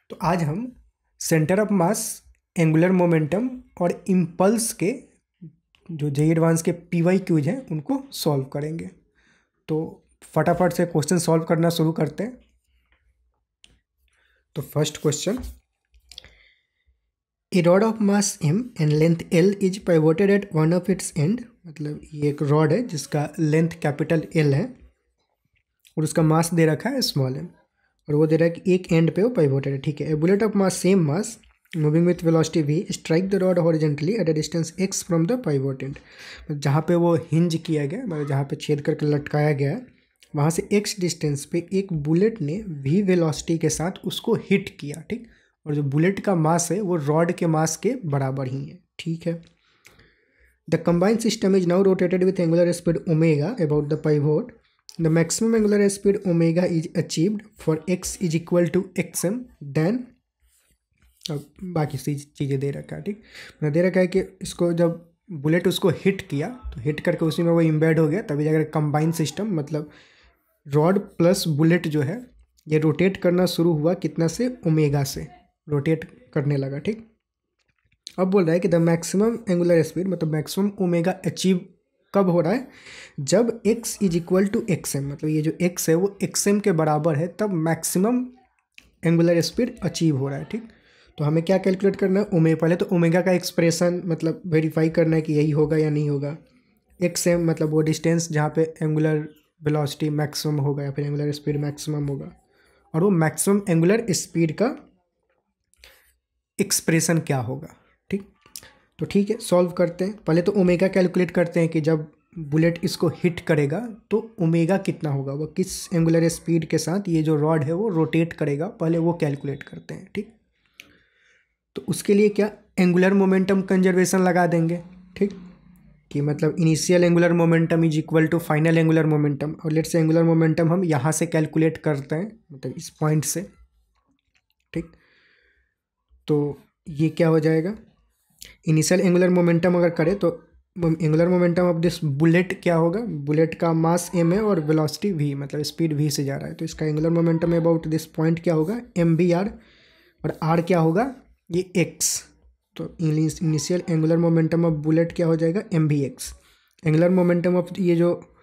तो आज हम centre of mass, angular momentum और इम्पल्स के जो जेईई एडवांस के पीवाई क्यूज हैं उनको सॉल्व करेंगे। तो फटाफट से क्वेश्चन सॉल्व करना शुरू करते हैं। तो first question, a rod of mass m and length l is pivoted at one of its end. मतलब ये एक रॉड है जिसका लेंथ कैपिटल L है और उसका मास दे रखा है स्मॉल m, और वो दे रहा है कि एक एंड पे वो पाइवोटेड है। ठीक है। A bullet of mass same mass moving with velocity v strike the rod horizontally at a distance x from the pivot end. जहाँ पे वो हिंज किया गया, मतलब जहाँ पे छेद करके लटकाया गया है, वहाँ से x डिस्टेंस पे एक बुलेट ने v वेलोसिटी के साथ उसको हिट किया। ठीक। और जो बुलेट का मास है वो रॉड के मास के बराबर ही है। ठीक है। The combined system is now rotated with angular speed omega about the pivot. The maximum angular speed omega is achieved for x is equal to xm then। अब बाकी चीज़ें दे रखा है। ठीक। मतलब दे रखा है कि इसको जब बुलेट उसको हिट किया तो हिट करके उसी में वो इम्बेड हो गया, तभी जाकर कंबाइन सिस्टम मतलब रॉड प्लस बुलेट जो है ये रोटेट करना शुरू हुआ कितना से, ओमेगा से रोटेट करने लगा। ठीक। अब बोल रहा है कि द मैक्सिमम एंगुलर स्पीड मतलब मैक्सिमम ओमेगा अचीव कब हो रहा है, जब x is equal to X M. मतलब ये जो x है वो एक्स एम के बराबर है, तब मैक्सिमम एंगुलर स्पीड अचीव हो रहा है। ठीक। तो हमें क्या कैलकुलेट करना है, ओमेगा। पहले तो ओमेगा का एक्सप्रेशन मतलब वेरीफाई करना है कि यही होगा या नहीं होगा। एक्स एम मतलब वो डिस्टेंस जहाँ पे एंगुलर वेलोसिटी मैक्सिमम होगा या फिर एंगुलर स्पीड मैक्सिमम होगा, और वो मैक्सिमम एंगुलर स्पीड का एक्सप्रेशन क्या होगा। ठीक। तो ठीक है, सॉल्व करते हैं। पहले तो ओमेगा कैलकुलेट करते हैं कि जब बुलेट इसको हिट करेगा तो ओमेगा कितना होगा, वो किस एंगुलर स्पीड के साथ ये जो रॉड है वो रोटेट करेगा, पहले वो कैलकुलेट करते हैं। ठीक। तो उसके लिए क्या, एंगुलर मोमेंटम कंजर्वेशन लगा देंगे। ठीक। कि मतलब initial angular momentum is equal to final angular momentum, और लेट्स से एंगुलर मोमेंटम हम यहाँ से कैलकुलेट करते हैं, मतलब इस पॉइंट से। ठीक। तो ये क्या हो जाएगा, इनिशियल एंगुलर मोमेंटम अगर करें तो angular momentum of this bullet क्या होगा, बुलेट का मास m है और वेलोसिटी v, मतलब स्पीड v से जा रहा है, तो इसका angular momentum about this point क्या होगा, mvr, और r क्या होगा, ये x। तो initial angular momentum of bullet क्या हो जाएगा, mvx। एंगुलर मोमेंटम ऑफ ये जो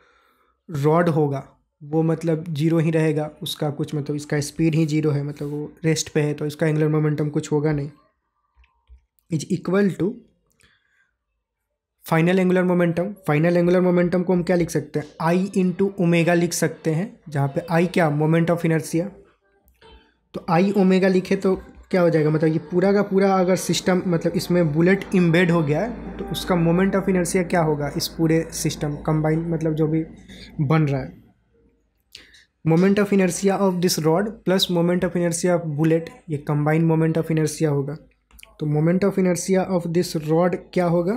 रॉड होगा वो मतलब जीरो ही रहेगा, उसका कुछ मतलब इसका स्पीड ही जीरो है, मतलब वो रेस्ट पे है, तो इसका एंगुलर मोमेंटम कुछ होगा नहीं, is equal to final angular momentum. Final angular momentum को हम क्या लिख सकते हैं, आई इंटू ओमेगा लिख सकते हैं, जहाँ पे आई क्या, मोमेंट ऑफ इनर्शिया। तो आई ओमेगा लिखे तो क्या हो जाएगा, मतलब ये पूरा का पूरा अगर सिस्टम मतलब इसमें बुलेट इम्बेड हो गया है तो उसका मोमेंट ऑफ इनर्शिया क्या होगा, इस पूरे सिस्टम कंबाइन मतलब जो भी बन रहा है, moment of inertia of this rod plus moment of inertia of bullet, ये कंबाइन मोमेंट ऑफ इनर्शिया होगा। तो moment of inertia of this rod क्या होगा,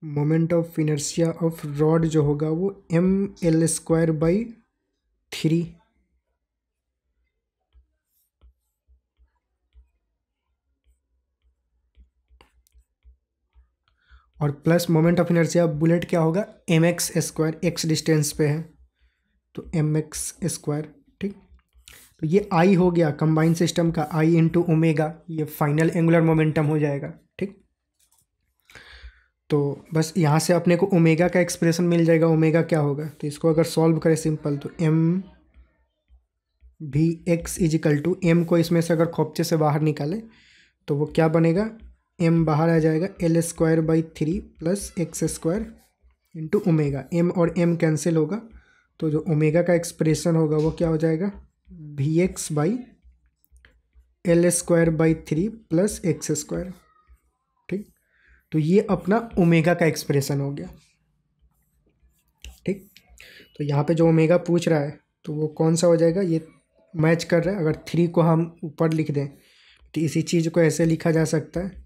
moment of inertia of rod जो होगा वो ml²/3 और plus moment of inertia of bullet क्या होगा, mx², x डिस्टेंस पे है तो mx²। ठीक। तो ये आई हो गया कंबाइन सिस्टम का, आई इंटू ओमेगा, ये फाइनल एंगुलर मोमेंटम हो जाएगा। ठीक। तो बस यहाँ से अपने को ओमेगा का एक्सप्रेशन मिल जाएगा, ओमेगा क्या होगा, तो इसको अगर सॉल्व करें सिंपल तो m भी x इजिकल टू m को इसमें से अगर खोपचे से बाहर निकाले तो वो क्या बनेगा, m बाहर आ जाएगा l²/3 plus x² into omega, m और m कैंसिल होगा, तो जो ओमेगा का एक्सप्रेशन होगा वो क्या हो जाएगा, vx/l²/3 प्लस x²। ठीक। तो ये अपना ओमेगा का एक्सप्रेशन हो गया। ठीक। तो यहाँ पे जो ओमेगा पूछ रहा है तो वो कौन सा हो जाएगा, ये मैच कर रहा है। अगर 3 को हम ऊपर लिख दें तो इसी चीज़ को ऐसे लिखा जा सकता है,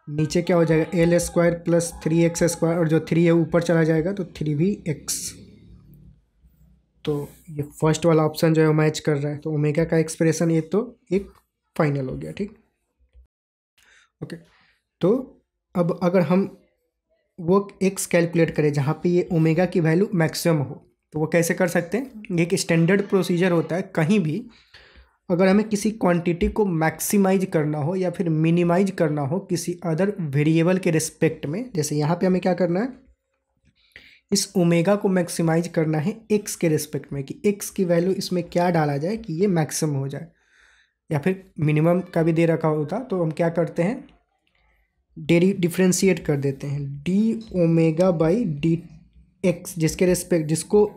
नीचे क्या हो जाएगा l² प्लस 3x², और जो 3 है ऊपर चला जाएगा तो 3vx। तो ये फर्स्ट वाला ऑप्शन जो है मैच कर रहा है, तो ओमेगा का एक्सप्रेशन ये तो एक फाइनल हो गया। ठीक। ओके। तो अब अगर हम वो x कैलकुलेट करें जहाँ पे ये ओमेगा की वैल्यू मैक्सिमम हो, तो वो कैसे कर सकते हैं, एक स्टैंडर्ड प्रोसीजर होता है कहीं भी अगर हमें किसी क्वांटिटी को मैक्सिमाइज करना हो या फिर मिनिमाइज करना हो किसी अदर वेरिएबल के रिस्पेक्ट में, जैसे यहाँ पे हमें क्या करना है, इस ओमेगा को मैक्सिमाइज करना है एक्स के रिस्पेक्ट में, कि एक्स की वैल्यू इसमें क्या डाला जाए कि ये मैक्सिमम हो जाए, या फिर मिनिमम का भी दे रखा होता तो हम क्या करते हैं, डिफ्रेंशिएट कर देते हैं D omega by D x, जिसके रिस्पेक्ट, जिसको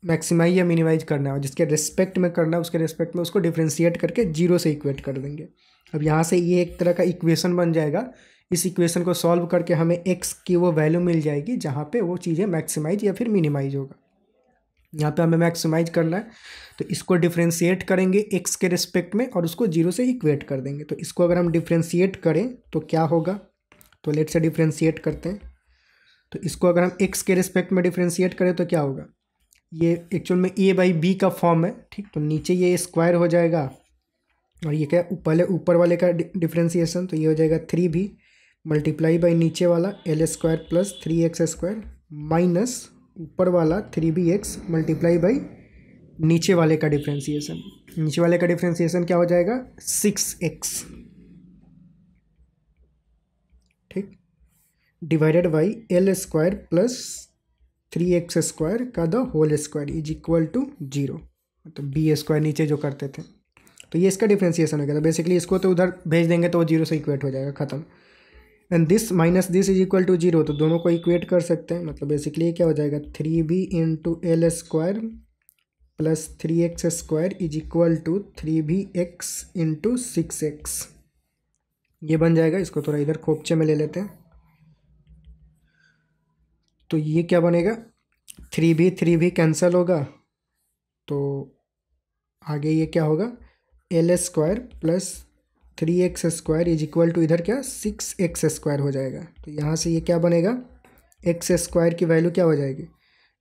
मैक्सिमाइज या मिनिमाइज करना है और जिसके रिस्पेक्ट में करना है उसके रिस्पेक्ट में उसको डिफ्रेंशिएट करके जीरो से इक्वेट कर देंगे। अब यहाँ से ये एक तरह का इक्वेशन बन जाएगा। इस इक्वेशन को सॉल्व करके हमें एक्स की वो वैल्यू मिल जाएगी जहाँ पे वो चीज़ें मैक्सिमाइज या फिर मिनिमाइज होगा। यहाँ पे हमें मैक्सिमाइज करना है तो इसको डिफ्रेंशिएट करेंगे एक्स के रिस्पेक्ट में और उसको जीरो से इक्वेट कर देंगे। तो इसको अगर हम डिफ्रेंशिएट करें तो क्या होगा, तो लेट से डिफ्रेंशिएट करते हैं। तो इसको अगर हम एक्स के रिस्पेक्ट में डिफ्रेंशिएट करें तो क्या होगा, ये एक्चुअल में ए बाई बी का फॉर्म है, ठीक। तो नीचे ये स्क्वायर हो जाएगा और ये क्या, पहले ऊपर वाले का डिफ्रेंशिएशन, तो ये हो जाएगा 3b मल्टीप्लाई बाई नीचे वाला L square plus 3x square minus ऊपर वाला 3bx मल्टीप्लाई बाई नीचे वाले का डिफ्रेंशिएशन। नीचे वाले का डिफ्रेंशिएशन क्या हो जाएगा, 6x, ठीक, divided by L square plus 3x square का the whole square is equal to 0, मतलब बी स्क्वायर नीचे जो करते थे। तो ये इसका डिफ्रेंशिएशन हो गया। तो बेसिकली इसको तो उधर भेज देंगे तो वो जीरो से इक्वेट हो जाएगा, ख़त्म। And this minus this is equal to 0, तो दोनों को इक्वेट कर सकते हैं। मतलब बेसिकली क्या हो जाएगा, 3b into L square plus 3x square is equal to 3bx into 6x, ये बन जाएगा। इसको थोड़ा इधर खोपचे में ले लेते हैं। तो ये क्या बनेगा, 3b कैंसिल होगा, तो आगे ये क्या होगा, L square plus 3x square is equal to इधर क्या 6x स्क्वायर हो जाएगा। तो यहाँ से ये क्या बनेगा, एक्स स्क्वायर की वैल्यू क्या हो जाएगी,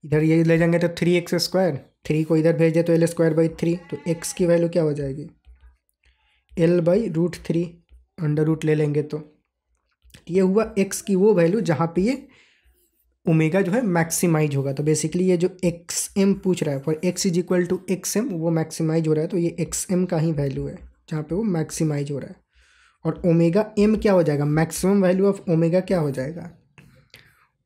इधर ये ले जाएंगे तो 3x स्क्वायर, 3 को इधर भेज दे तो एल स्क्वायर बाई 3, तो x की वैल्यू क्या हो जाएगी, l by root 3, under root ले लेंगे तो ये हुआ x की वो वैल्यू जहाँ पे ये ओमेगा जो है मैक्सिमाइज होगा। तो बेसिकली ये जो एक्स एम पूछ रहा है for X is equal to X M, वो मैक्सिमाइज हो रहा है, तो ये एक्स एम का ही वैल्यू है जहाँ पे वो मैक्सिमाइज हो रहा है। और ओमेगा एम क्या हो जाएगा, मैक्सिमम वैल्यू ऑफ ओमेगा क्या हो जाएगा,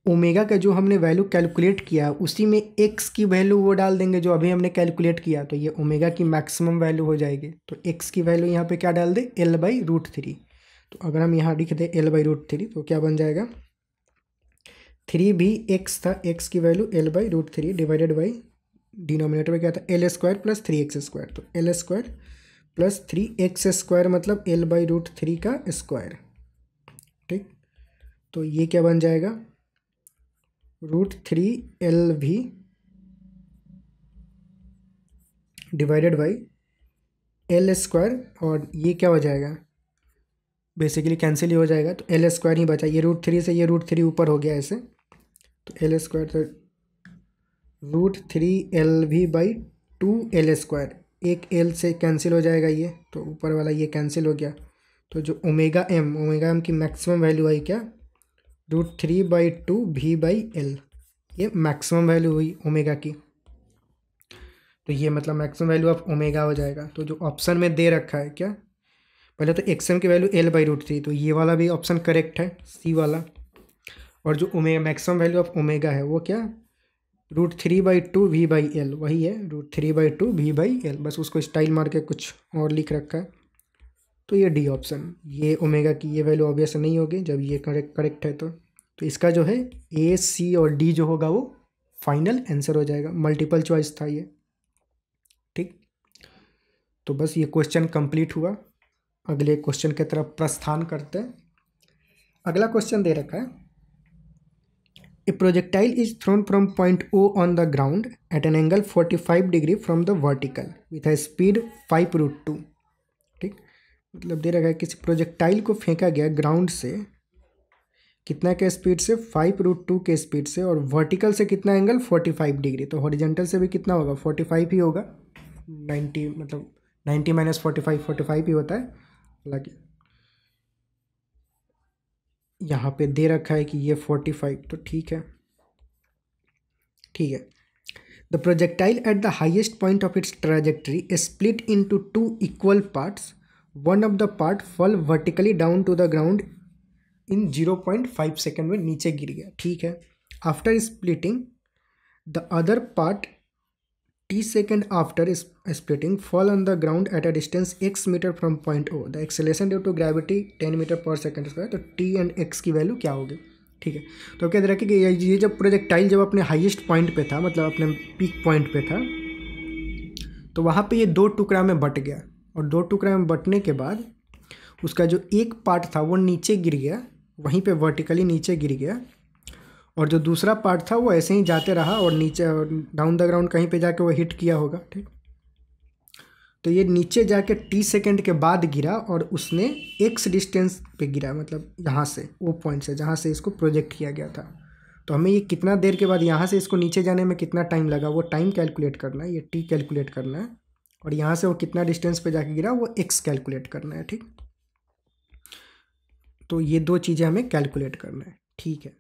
ओमेगा का जो हमने वैल्यू कैलकुलेट किया उसी में एक्स की वैल्यू वो डाल देंगे जो अभी हमने कैलकुलेट किया, तो ये ओमेगा की मैक्सिमम वैल्यू हो जाएगी। तो एक्स की वैल्यू यहाँ पे क्या डाल दे, एल बाई रूट 3। तो अगर हम यहाँ लिख दें एल बाई रूट 3 तो क्या बन जाएगा, 3b एक्स था, एक्स की value L by root 3 divided by denominator में क्या था, L square plus 3x square, तो L square plus 3x square मतलब एल बाई रूट 3 का स्क्वायर, ठीक। तो ये क्या बन जाएगा, root 3 LV divided by L square, और ये क्या हो जाएगा, बेसिकली कैंसिल ही हो जाएगा, तो एल स्क्वायर ही बचा। ये रूट 3 से ये रूट 3 ऊपर हो गया ऐसे, तो एल स्क्वायर तो root 3 LV by 2 L square, एक एल से कैंसिल हो जाएगा ये, तो ऊपर वाला ये कैंसिल हो गया। तो जो ओमेगा एम की मैक्सिमम वैल्यू आई क्या, रूट 3/2 V/L, ये मैक्सिमम वैल्यू हुई ओमेगा की। तो ये मतलब मैक्सिमम वैल्यू ऑफ ओमेगा हो जाएगा। तो जो ऑप्शन में दे रखा है क्या, पहले तो एक्सएम की वैल्यू एल बाई रूट 3, तो ये वाला भी ऑप्शन करेक्ट है, सी वाला। और जो omega maximum value of omega है वो क्या, रूट 3/2 V/L, वही है रूट 3/2 V/L, बस उसको स्टाइल मार के कुछ और लिख रखा है। तो ये डी ऑप्शन, ये ओमेगा की ये वैल्यू ऑब्वियस नहीं होगी जब ये करेक्ट है। तो इसका जो है ए, सी और डी जो होगा वो फाइनल आंसर हो जाएगा। मल्टीपल चॉइस था ये, ठीक। तो बस ये क्वेश्चन कंप्लीट हुआ। अगले क्वेश्चन की तरफ प्रस्थान करते हैं। अगला क्वेश्चन दे रखा है, ए projectile is throne from point O on the ground eight an angle 45 degree from the vertical with a speed 5√2, ठीक। मतलब दे रखा है किसी प्रोजेक्टाइल को फेंका गया ग्राउंड से कितना के स्पीड से, 5√2 के स्पीड से, और वर्टिकल से कितना एंगल 45 डिग्री, तो हॉरिजेंटल से भी कितना होगा 45 ही होगा, 90 मतलब 90 माइनस 45 ही होता है। हालांकि यहाँ पे दे रखा है कि ये 45, तो ठीक है। The projectile at the highest point of its trajectory split into two equal parts, one of the part fall vertically down to the ground in 0.5 second में नीचे गिर गया, ठीक है। After splitting the other part t second after splitting fall on the ground at a distance x metre from point O, the acceleration due to gravity 10 metre per second square. तो t एंड x की value क्या होगी, ठीक है। तो कह दे रहा है कि ये जब प्रोजेक्टाइल जब अपने हाईएस्ट पॉइंट पे था, मतलब अपने पीक पॉइंट पे था, तो वहाँ पे ये दो टुकड़ा में बट गया, और दो टुकड़ा में बटने के बाद उसका जो एक पार्ट था वो नीचे गिर गया, वहीं पे वर्टिकली नीचे गिर गया, और जो दूसरा पार्ट था वो ऐसे ही जाते रहा और नीचे डाउन द ग्राउंड कहीं पे जाके वो हिट किया होगा, ठीक। तो ये नीचे जाके t सेकेंड के बाद गिरा और उसने x डिस्टेंस पे गिरा, मतलब यहाँ से वो पॉइंट से जहाँ से इसको प्रोजेक्ट किया गया था। तो हमें ये कितना देर के बाद यहाँ से इसको नीचे जाने में कितना टाइम लगा वो टाइम कैलकुलेट करना है, ये t कैलकुलेट करना है, और यहाँ से वो कितना डिस्टेंस पे जाके गिरा वो x कैलकुलेट करना है, ठीक। तो ये दो चीज़ें हमें कैलकुलेट करना है, ठीक है।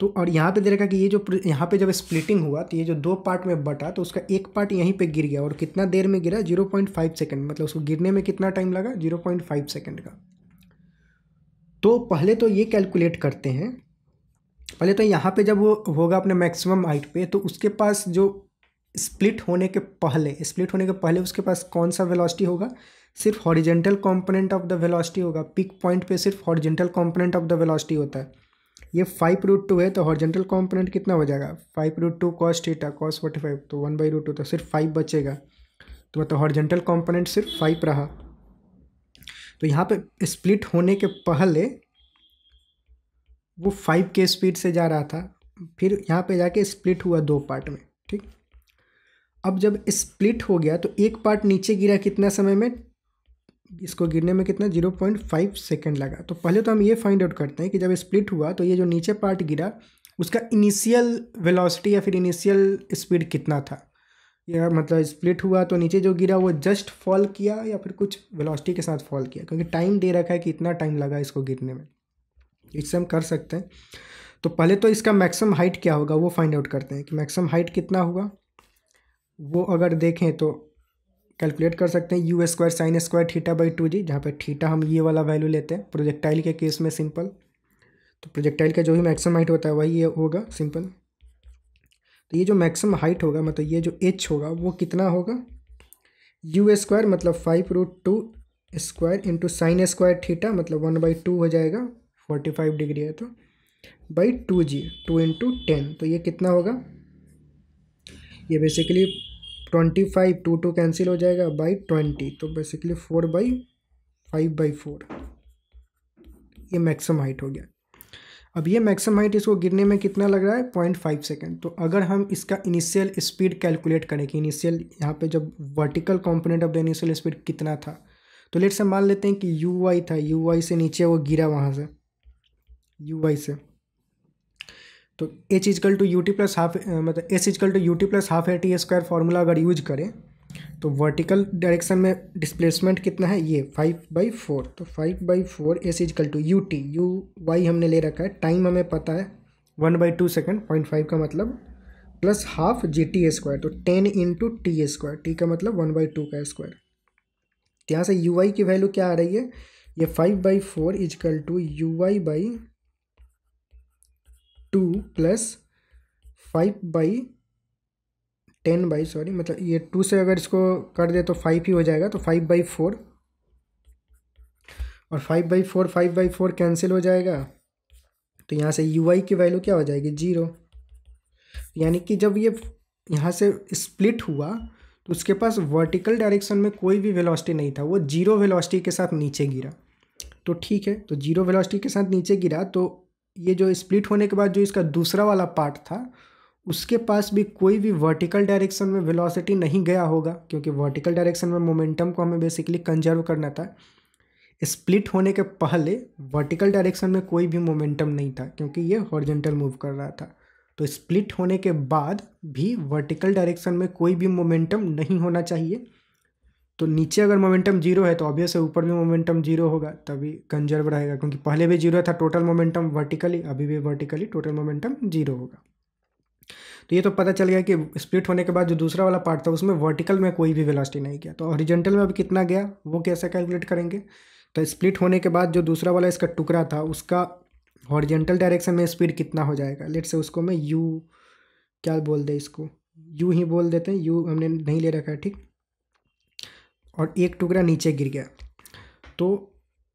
तो और यहाँ पे दे रखा कि ये जो यहाँ पे जब स्प्लिटिंग हुआ तो ये जो दो पार्ट में बटा, तो उसका एक पार्ट यहीं पे गिर गया, और कितना देर में गिरा, 0.5 सेकेंड, मतलब उसको गिरने में कितना टाइम लगा, 0.5 सेकेंड का। तो पहले तो ये कैलकुलेट करते हैं, पहले तो यहाँ पे जब वो होगा अपने मैक्सिमम हाइट पे, तो उसके पास जो स्प्लिट होने के पहले उसके पास कौन सा वेलोसिटी होगा, सिर्फ horizontal component of the velocity होगा। पिक पॉइंट पे सिर्फ horizontal component of the velocity होता है। ये 5√2 है, तो हॉरिजेंटल कॉम्पोनेंट कितना हो जाएगा, 5√2 cos थीटा cos 45, तो 1/√2, तो सिर्फ 5 बचेगा, तो मतलब हॉरिजेंटल कॉम्पोनेंट सिर्फ 5 रहा। तो यहाँ पे स्प्लिट होने के पहले वो 5 के स्पीड से जा रहा था, फिर यहाँ पे जाके स्प्लिट हुआ दो पार्ट में, ठीक। अब जब स्प्लिट हो गया तो एक पार्ट नीचे गिरा कितना समय में, इसको गिरने में कितना 0.5 सेकेंड लगा। तो पहले तो हम ये फाइंड आउट करते हैं कि जब स्प्लिट हुआ तो ये जो नीचे पार्ट गिरा उसका इनिशियल वेलोसिटी या फिर इनिशियल स्पीड कितना था, या मतलब स्प्लिट हुआ तो नीचे जो गिरा वो जस्ट फॉल किया या फिर कुछ वेलोसिटी के साथ फॉल किया, क्योंकि टाइम दे रखा है कि इतना टाइम लगा इसको गिरने में, इससे हम कर सकते हैं। तो पहले तो इसका मैक्सिमम हाइट क्या होगा वो फाइंड आउट करते हैं कि मैक्सिमम हाइट कितना हुआ। वो अगर देखें तो कैलकुलेट कर सकते हैं, u² sin स्क्वायर θ/2g, जहाँ पे थीटा हम ये वाला वैल्यू लेते हैं। प्रोजेक्टाइल के केस में सिंपल, तो प्रोजेक्टाइल का जो भी मैक्सिमम हाइट होता है वही ये होगा सिंपल। तो ये जो मैक्सिमम हाइट होगा, मतलब ये जो h होगा वो कितना होगा, u² मतलब 5√2 square into sine square theta, मतलब 1/2 हो जाएगा, 45 डिग्री है तो, बाई 2g, 2 × 10, तो ये कितना होगा, ये बेसिकली 25, 2 कैंसिल हो जाएगा, बाई 20, तो बेसिकली 4/5/4, ये मैक्सिमम हाइट हो गया। अब ये मैक्सिमम हाइट इसको गिरने में कितना लग रहा है, 0.5 सेकेंड। तो अगर हम इसका इनिशियल स्पीड कैलकुलेट करें कि इनिशियल यहाँ पे जब vertical component of the initial speed कितना था, तो लेट्स से मान लेते हैं कि uy था, uy से नीचे वो गिरा वहाँ से uy से, तो h is equal to u t plus half, मतलब s is equal to u t plus half AT² formula अगर यूज करें तो वर्टिकल डायरेक्शन में डिस्प्लेसमेंट कितना है, ये 5/4, तो 5/4 s is equal to u t, u y हमने ले रखा है, टाइम हमें पता है 1/2 सेकेंड, 0.5 का मतलब, प्लस हाफ GT², तो 10 × T², टी का मतलब 1/2 का स्क्वायर। तो यहाँ से ui की वैल्यू क्या आ रही है, ये 5/4 is equal to ui/2 plus 5/10 sorry, मतलब ये 2 से अगर इसको कर दे तो 5 ही हो जाएगा, तो 5/4, और 5/4 कैंसिल हो जाएगा, तो यहाँ से ui की वैल्यू क्या हो जाएगी, 0। यानी कि जब ये यहाँ से स्प्लिट हुआ तो उसके पास वर्टिकल डायरेक्शन में कोई भी वेलोसिटी नहीं था, वो 0 वेलोसिटी के साथ नीचे गिरा। तो ठीक है, तो 0 वेलोसिटी के साथ नीचे गिरा, तो ये जो स्प्लिट होने के बाद जो इसका दूसरा वाला पार्ट था उसके पास भी कोई भी वर्टिकल डायरेक्शन में वेलोसिटी नहीं गया होगा, क्योंकि वर्टिकल डायरेक्शन में मोमेंटम को हमें बेसिकली कंजर्व करना था। स्प्लिट होने के पहले वर्टिकल डायरेक्शन में कोई भी मोमेंटम नहीं था, क्योंकि ये हॉरिजॉन्टल मूव कर रहा था। तो स्प्लिट होने के बाद भी वर्टिकल डायरेक्शन में कोई भी मोमेंटम नहीं होना चाहिए। तो नीचे अगर मोमेंटम 0 है तो ऑब्वियस है ऊपर भी मोमेंटम 0 होगा, तभी कंजर्व रहेगा, क्योंकि पहले भी 0 था टोटल मोमेंटम वर्टिकली, अभी भी वर्टिकली टोटल मोमेंटम 0 होगा। तो ये तो पता चल गया कि स्प्लिट होने के बाद जो दूसरा वाला पार्ट था उसमें वर्टिकल में कोई भी वेलोसिटी नहीं गया, तो हॉरिजॉन्टल में अभी कितना गया वो कैसे कैलकुलेट करेंगे। तो स्प्लिट होने के बाद जो दूसरा वाला इसका टुकड़ा था उसका हॉरिजॉन्टल डायरेक्शन में स्पीड कितना हो जाएगा। लेट से उसको मैं यू क्या बोल दे, इसको यू ही बोल देते हैं, यू हमने नहीं ले रखा है, ठीक। और एक टुकड़ा नीचे गिर गया तो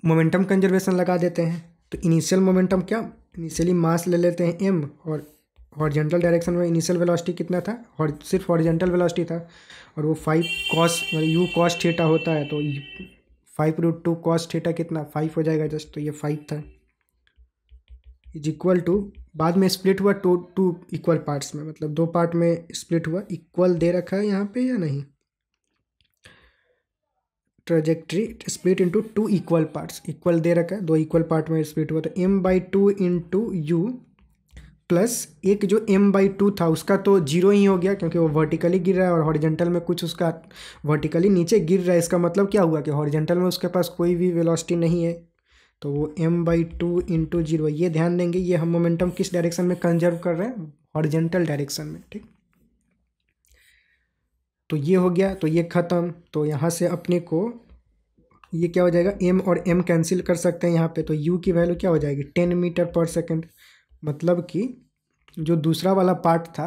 मोमेंटम कंजर्वेशन लगा देते हैं। तो इनिशियल मोमेंटम क्या, इनिशियली मास ले लेते हैं m, और हॉरिजॉन्टल डायरेक्शन में इनिशियल वेलोसिटी कितना था, और सिर्फ हॉरिजॉन्टल वेलोसिटी था, और वो 5 कॉस यू कॉस थीटा होता है, तो 5√2 कॉस थीटा कितना 5 हो जाएगा जस्ट, तो ये 5 था। इज इक्वल टू, बाद में स्प्लिट हुआ टू इक्वल पार्ट्स में, मतलब 2 पार्ट में स्प्लिट हुआ, इक्वल दे रखा है यहाँ पे या नहीं, trajectory split into 2 equal parts, equal दे रखा है, 2 इक्वल पार्ट में स्प्लिट हुआ, तो m/2 इंटू यू प्लस एक जो m/2 था उसका तो जीरो ही हो गया क्योंकि वो वर्टिकली गिर रहा है, और हॉरिजॉन्टल में कुछ उसका वर्टिकली नीचे गिर रहा है, इसका मतलब क्या हुआ कि हॉरिजॉन्टल में उसके पास कोई भी वेलोसिटी नहीं है, तो वो m/2 इंटू जीरो। ये ध्यान देंगे, ये हम मोमेंटम किस डायरेक्शन में कंजर्व कर रहे हैं, हॉरिजॉन्टल डायरेक्शन में, ठीक। तो ये हो गया, तो ये ख़त्म। तो यहाँ से अपने को ये क्या हो जाएगा, m और m कैंसिल कर सकते हैं यहाँ पे, तो u की वैल्यू क्या हो जाएगी 10 मीटर पर सेकेंड, मतलब कि जो दूसरा वाला पार्ट था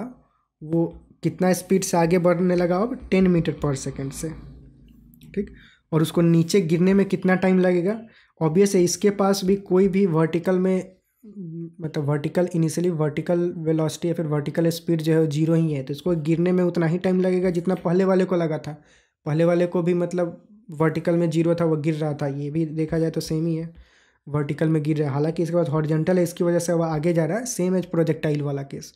वो कितना स्पीड से आगे बढ़ने लगा अब 10 मीटर पर सेकेंड से, ठीक। और उसको नीचे गिरने में कितना टाइम लगेगा, ऑब्वियस है इसके पास भी कोई भी वर्टिकल में, मतलब वर्टिकल इनिशियली वर्टिकल वेलोसिटी या फिर वर्टिकल स्पीड जो है जीरो ही है, तो इसको गिरने में उतना ही टाइम लगेगा जितना पहले वाले को लगा था। पहले वाले को भी मतलब वर्टिकल में जीरो था, वो गिर रहा था, ये भी देखा जाए तो सेम ही है, वर्टिकल में गिर रहा है, हालांकि इसके बाद हॉरिजॉन्टल है, इसकी वजह से वो आगे जा रहा है, सेम एज प्रोजेक्टाइल वाला केस,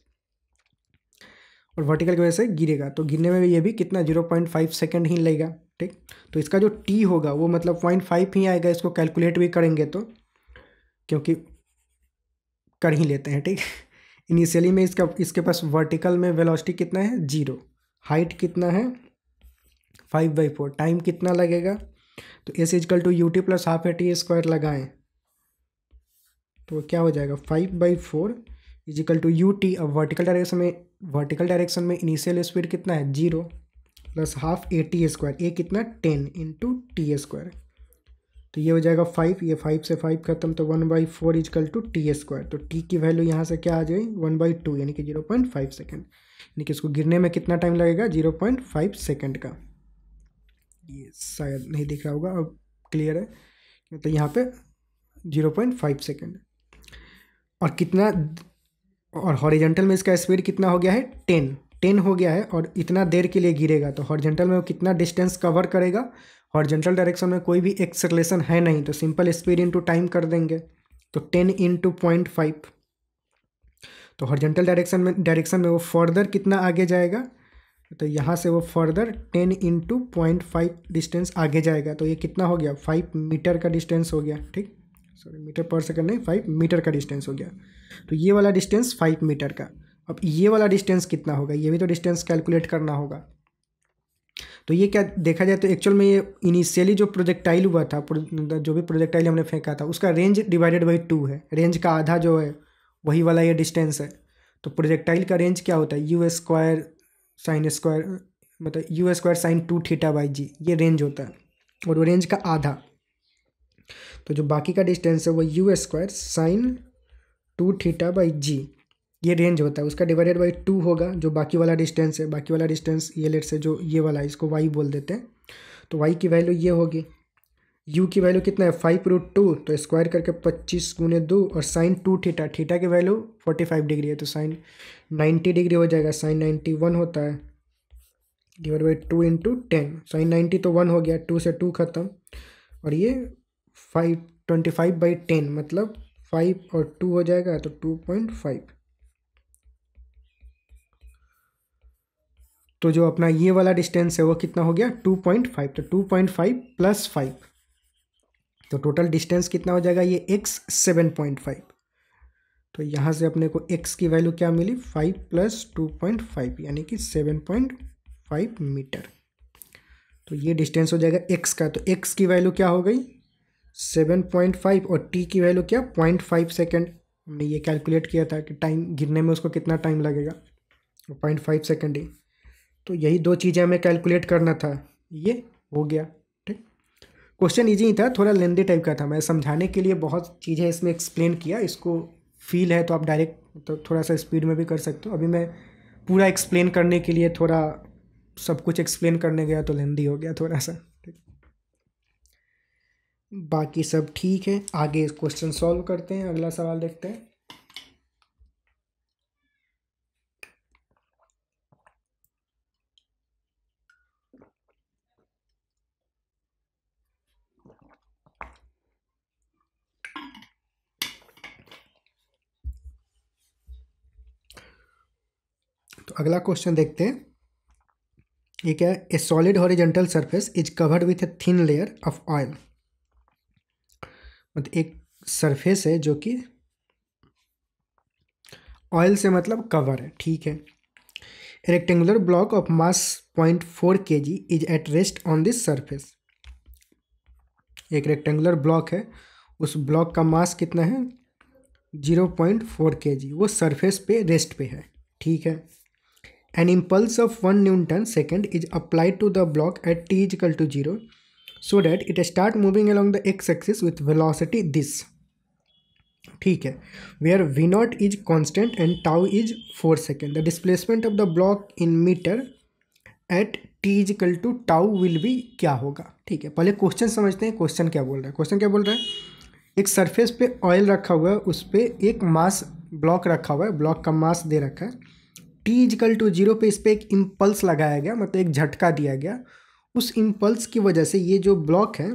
और वर्टिकल की वजह से गिरेगा, तो गिरने में भी ये भी कितना 0.5 सेकेंड ही लगेगा, ठीक। तो इसका जो टी होगा वो मतलब 0.5 ही आएगा, इसको कैलकुलेट भी करेंगे तो, क्योंकि कर ही लेते हैं, ठीक। इनिशियली में इसके पास वर्टिकल में वेलोसिटी कितना है 0, हाइट कितना है 5/4, टाइम कितना लगेगा, तो s equal to ut plus half a t square लगाएं तो क्या हो जाएगा 5/4 इजिकल टू ut। अब वर्टिकल डायरेक्शन में इनिशियल स्पीड कितना है 0 plus half a t square, a कितना 10 इंटू टी स्क्वायर, तो ये हो जाएगा 5, ये 5 से 5 खत्म, तो 1/4 इजकल टू टी स्क्वायर, तो टी की वैल्यू यहाँ से क्या आ जाएगी 1/2 यानी कि 0.5 सेकेंड, यानी कि इसको गिरने में कितना टाइम लगेगा 0.5 सेकेंड का। ये शायद नहीं दिख रहा होगा, अब क्लियर है, मतलब यहाँ पे 0.5 सेकेंड, और कितना, और हॉरिजॉन्टल में इसका स्पीड कितना हो गया है 10 हो गया है, और इतना देर के लिए गिरेगा, तो हॉरिजॉन्टल में वो कितना डिस्टेंस कवर करेगा, हॉरिजॉन्टल डायरेक्शन में कोई भी एक्सेलरेशन है नहीं, तो सिंपल स्पीड इंटू टाइम कर देंगे, तो 10 इंटू 0.5, तो हॉरिजॉन्टल डायरेक्शन में वो फर्दर कितना आगे जाएगा, तो यहाँ से वो फर्दर 10 इंटू 0.5 डिस्टेंस आगे जाएगा, तो ये कितना हो गया 5 मीटर का डिस्टेंस हो गया, ठीक। सॉरी मीटर पर सेकंड नहीं, 5 मीटर का डिस्टेंस हो गया, तो ये वाला डिस्टेंस 5 मीटर का। अब ये वाला डिस्टेंस कितना होगा, ये भी तो डिस्टेंस कैलकुलेट करना होगा। तो ये क्या देखा जाए तो एक्चुअल में ये इनिशियली जो प्रोजेक्टाइल हुआ था, जो भी प्रोजेक्टाइल हमने फेंका था उसका रेंज डिवाइडेड बाई 2 है, रेंज का आधा जो है वही वाला ये डिस्टेंस है। तो प्रोजेक्टाइल का रेंज क्या होता है u² साइन स्क्वायर, मतलब u² साइन 2 थीटा बाई जी, ये रेंज होता है, और वो रेंज का आधा, तो जो बाकी का डिस्टेंस है वो u² साइन 2 थीटा बाई जी, ये रेंज होता है, उसका डिवाइडेड बाई 2 होगा जो बाकी वाला डिस्टेंस है। बाकी वाला डिस्टेंस ये लेट से जो ये वाला है इसको y बोल देते हैं, तो y की वैल्यू ये होगी, u की वैल्यू कितना है 5√2, तो स्क्वायर करके 25 गुने 2, और साइन 2 थीटा, थीटा की वैल्यू 45 डिग्री है, तो साइन 90 डिग्री हो जाएगा, साइन 91 होता है, डिवाइड बाई 2 इंटू 10, साइन 90 तो 1 हो गया, 2 से 2 खत्म, और ये 25/10 मतलब 5 और 2 हो जाएगा, तो 2.5। तो जो अपना ये वाला डिस्टेंस है वो कितना हो गया 2.5, तो 2.5 प्लस 5, तो टोटल डिस्टेंस कितना हो जाएगा ये x 7.5। तो यहाँ से अपने को x की वैल्यू क्या मिली 5 प्लस 2.5 यानी कि 7.5 मीटर। तो ये डिस्टेंस हो जाएगा x का, तो x की वैल्यू क्या हो गई 7.5, और t की वैल्यू क्या 0.5 सेकेंड। हमने ये कैलकुलेट किया था कि टाइम गिरने में उसको कितना टाइम लगेगा, 0.5 सेकेंड ही। तो यही दो चीज़ें हमें कैलकुलेट करना था, ये हो गया। ठीक, क्वेश्चन ईजी ही था, थोड़ा लेंदी टाइप का था। मैं समझाने के लिए बहुत चीज़ें इसमें एक्सप्लेन किया, इसको फील है तो आप डायरेक्ट तो थोड़ा सा स्पीड में भी कर सकते हो। अभी मैं पूरा एक्सप्लेन करने के लिए थोड़ा सब कुछ एक्सप्लेन करने गया तो लेंदी हो गया थोड़ा सा। ठीक, बाकी सब ठीक है, आगे क्वेश्चन सॉल्व करते हैं, अगला सवाल देखते हैं। तो अगला क्वेश्चन देखते हैं, ये क्या है? ए solid horizontal surface is covered with a thin layer of oil. मतलब एक सरफेस है जो कि ऑयल से मतलब कवर है। ठीक है, rectangular block of mass 0.4 kg is at rest on this surface. एक रेक्टेंगुलर ब्लॉक है, उस ब्लॉक का मास कितना है? 0.4 kg, वो सरफेस पे रेस्ट पे है। ठीक है, an impulse of 1 newton second is applied to the block at t is equal to 0 so that it start moving along the x-axis with velocity this। ठीक है, where v naught is constant and tau is 4 second। The displacement of the block in meter at t is equal to tau will be क्या होगा? ठीक है, पहले question समझते हैं, question क्या बोल रहा है। क्वेश्चन क्या बोल रहा है? एक सरफेस पे ऑयल रखा हुआ है, उस पर एक मास ब्लॉक रखा हुआ है, ब्लॉक का मास दे रखा है, t is equal to 0 पे इस पर एक इम्पल्स लगाया गया, मतलब एक झटका दिया गया। उस इम्पल्स की वजह से ये जो ब्लॉक है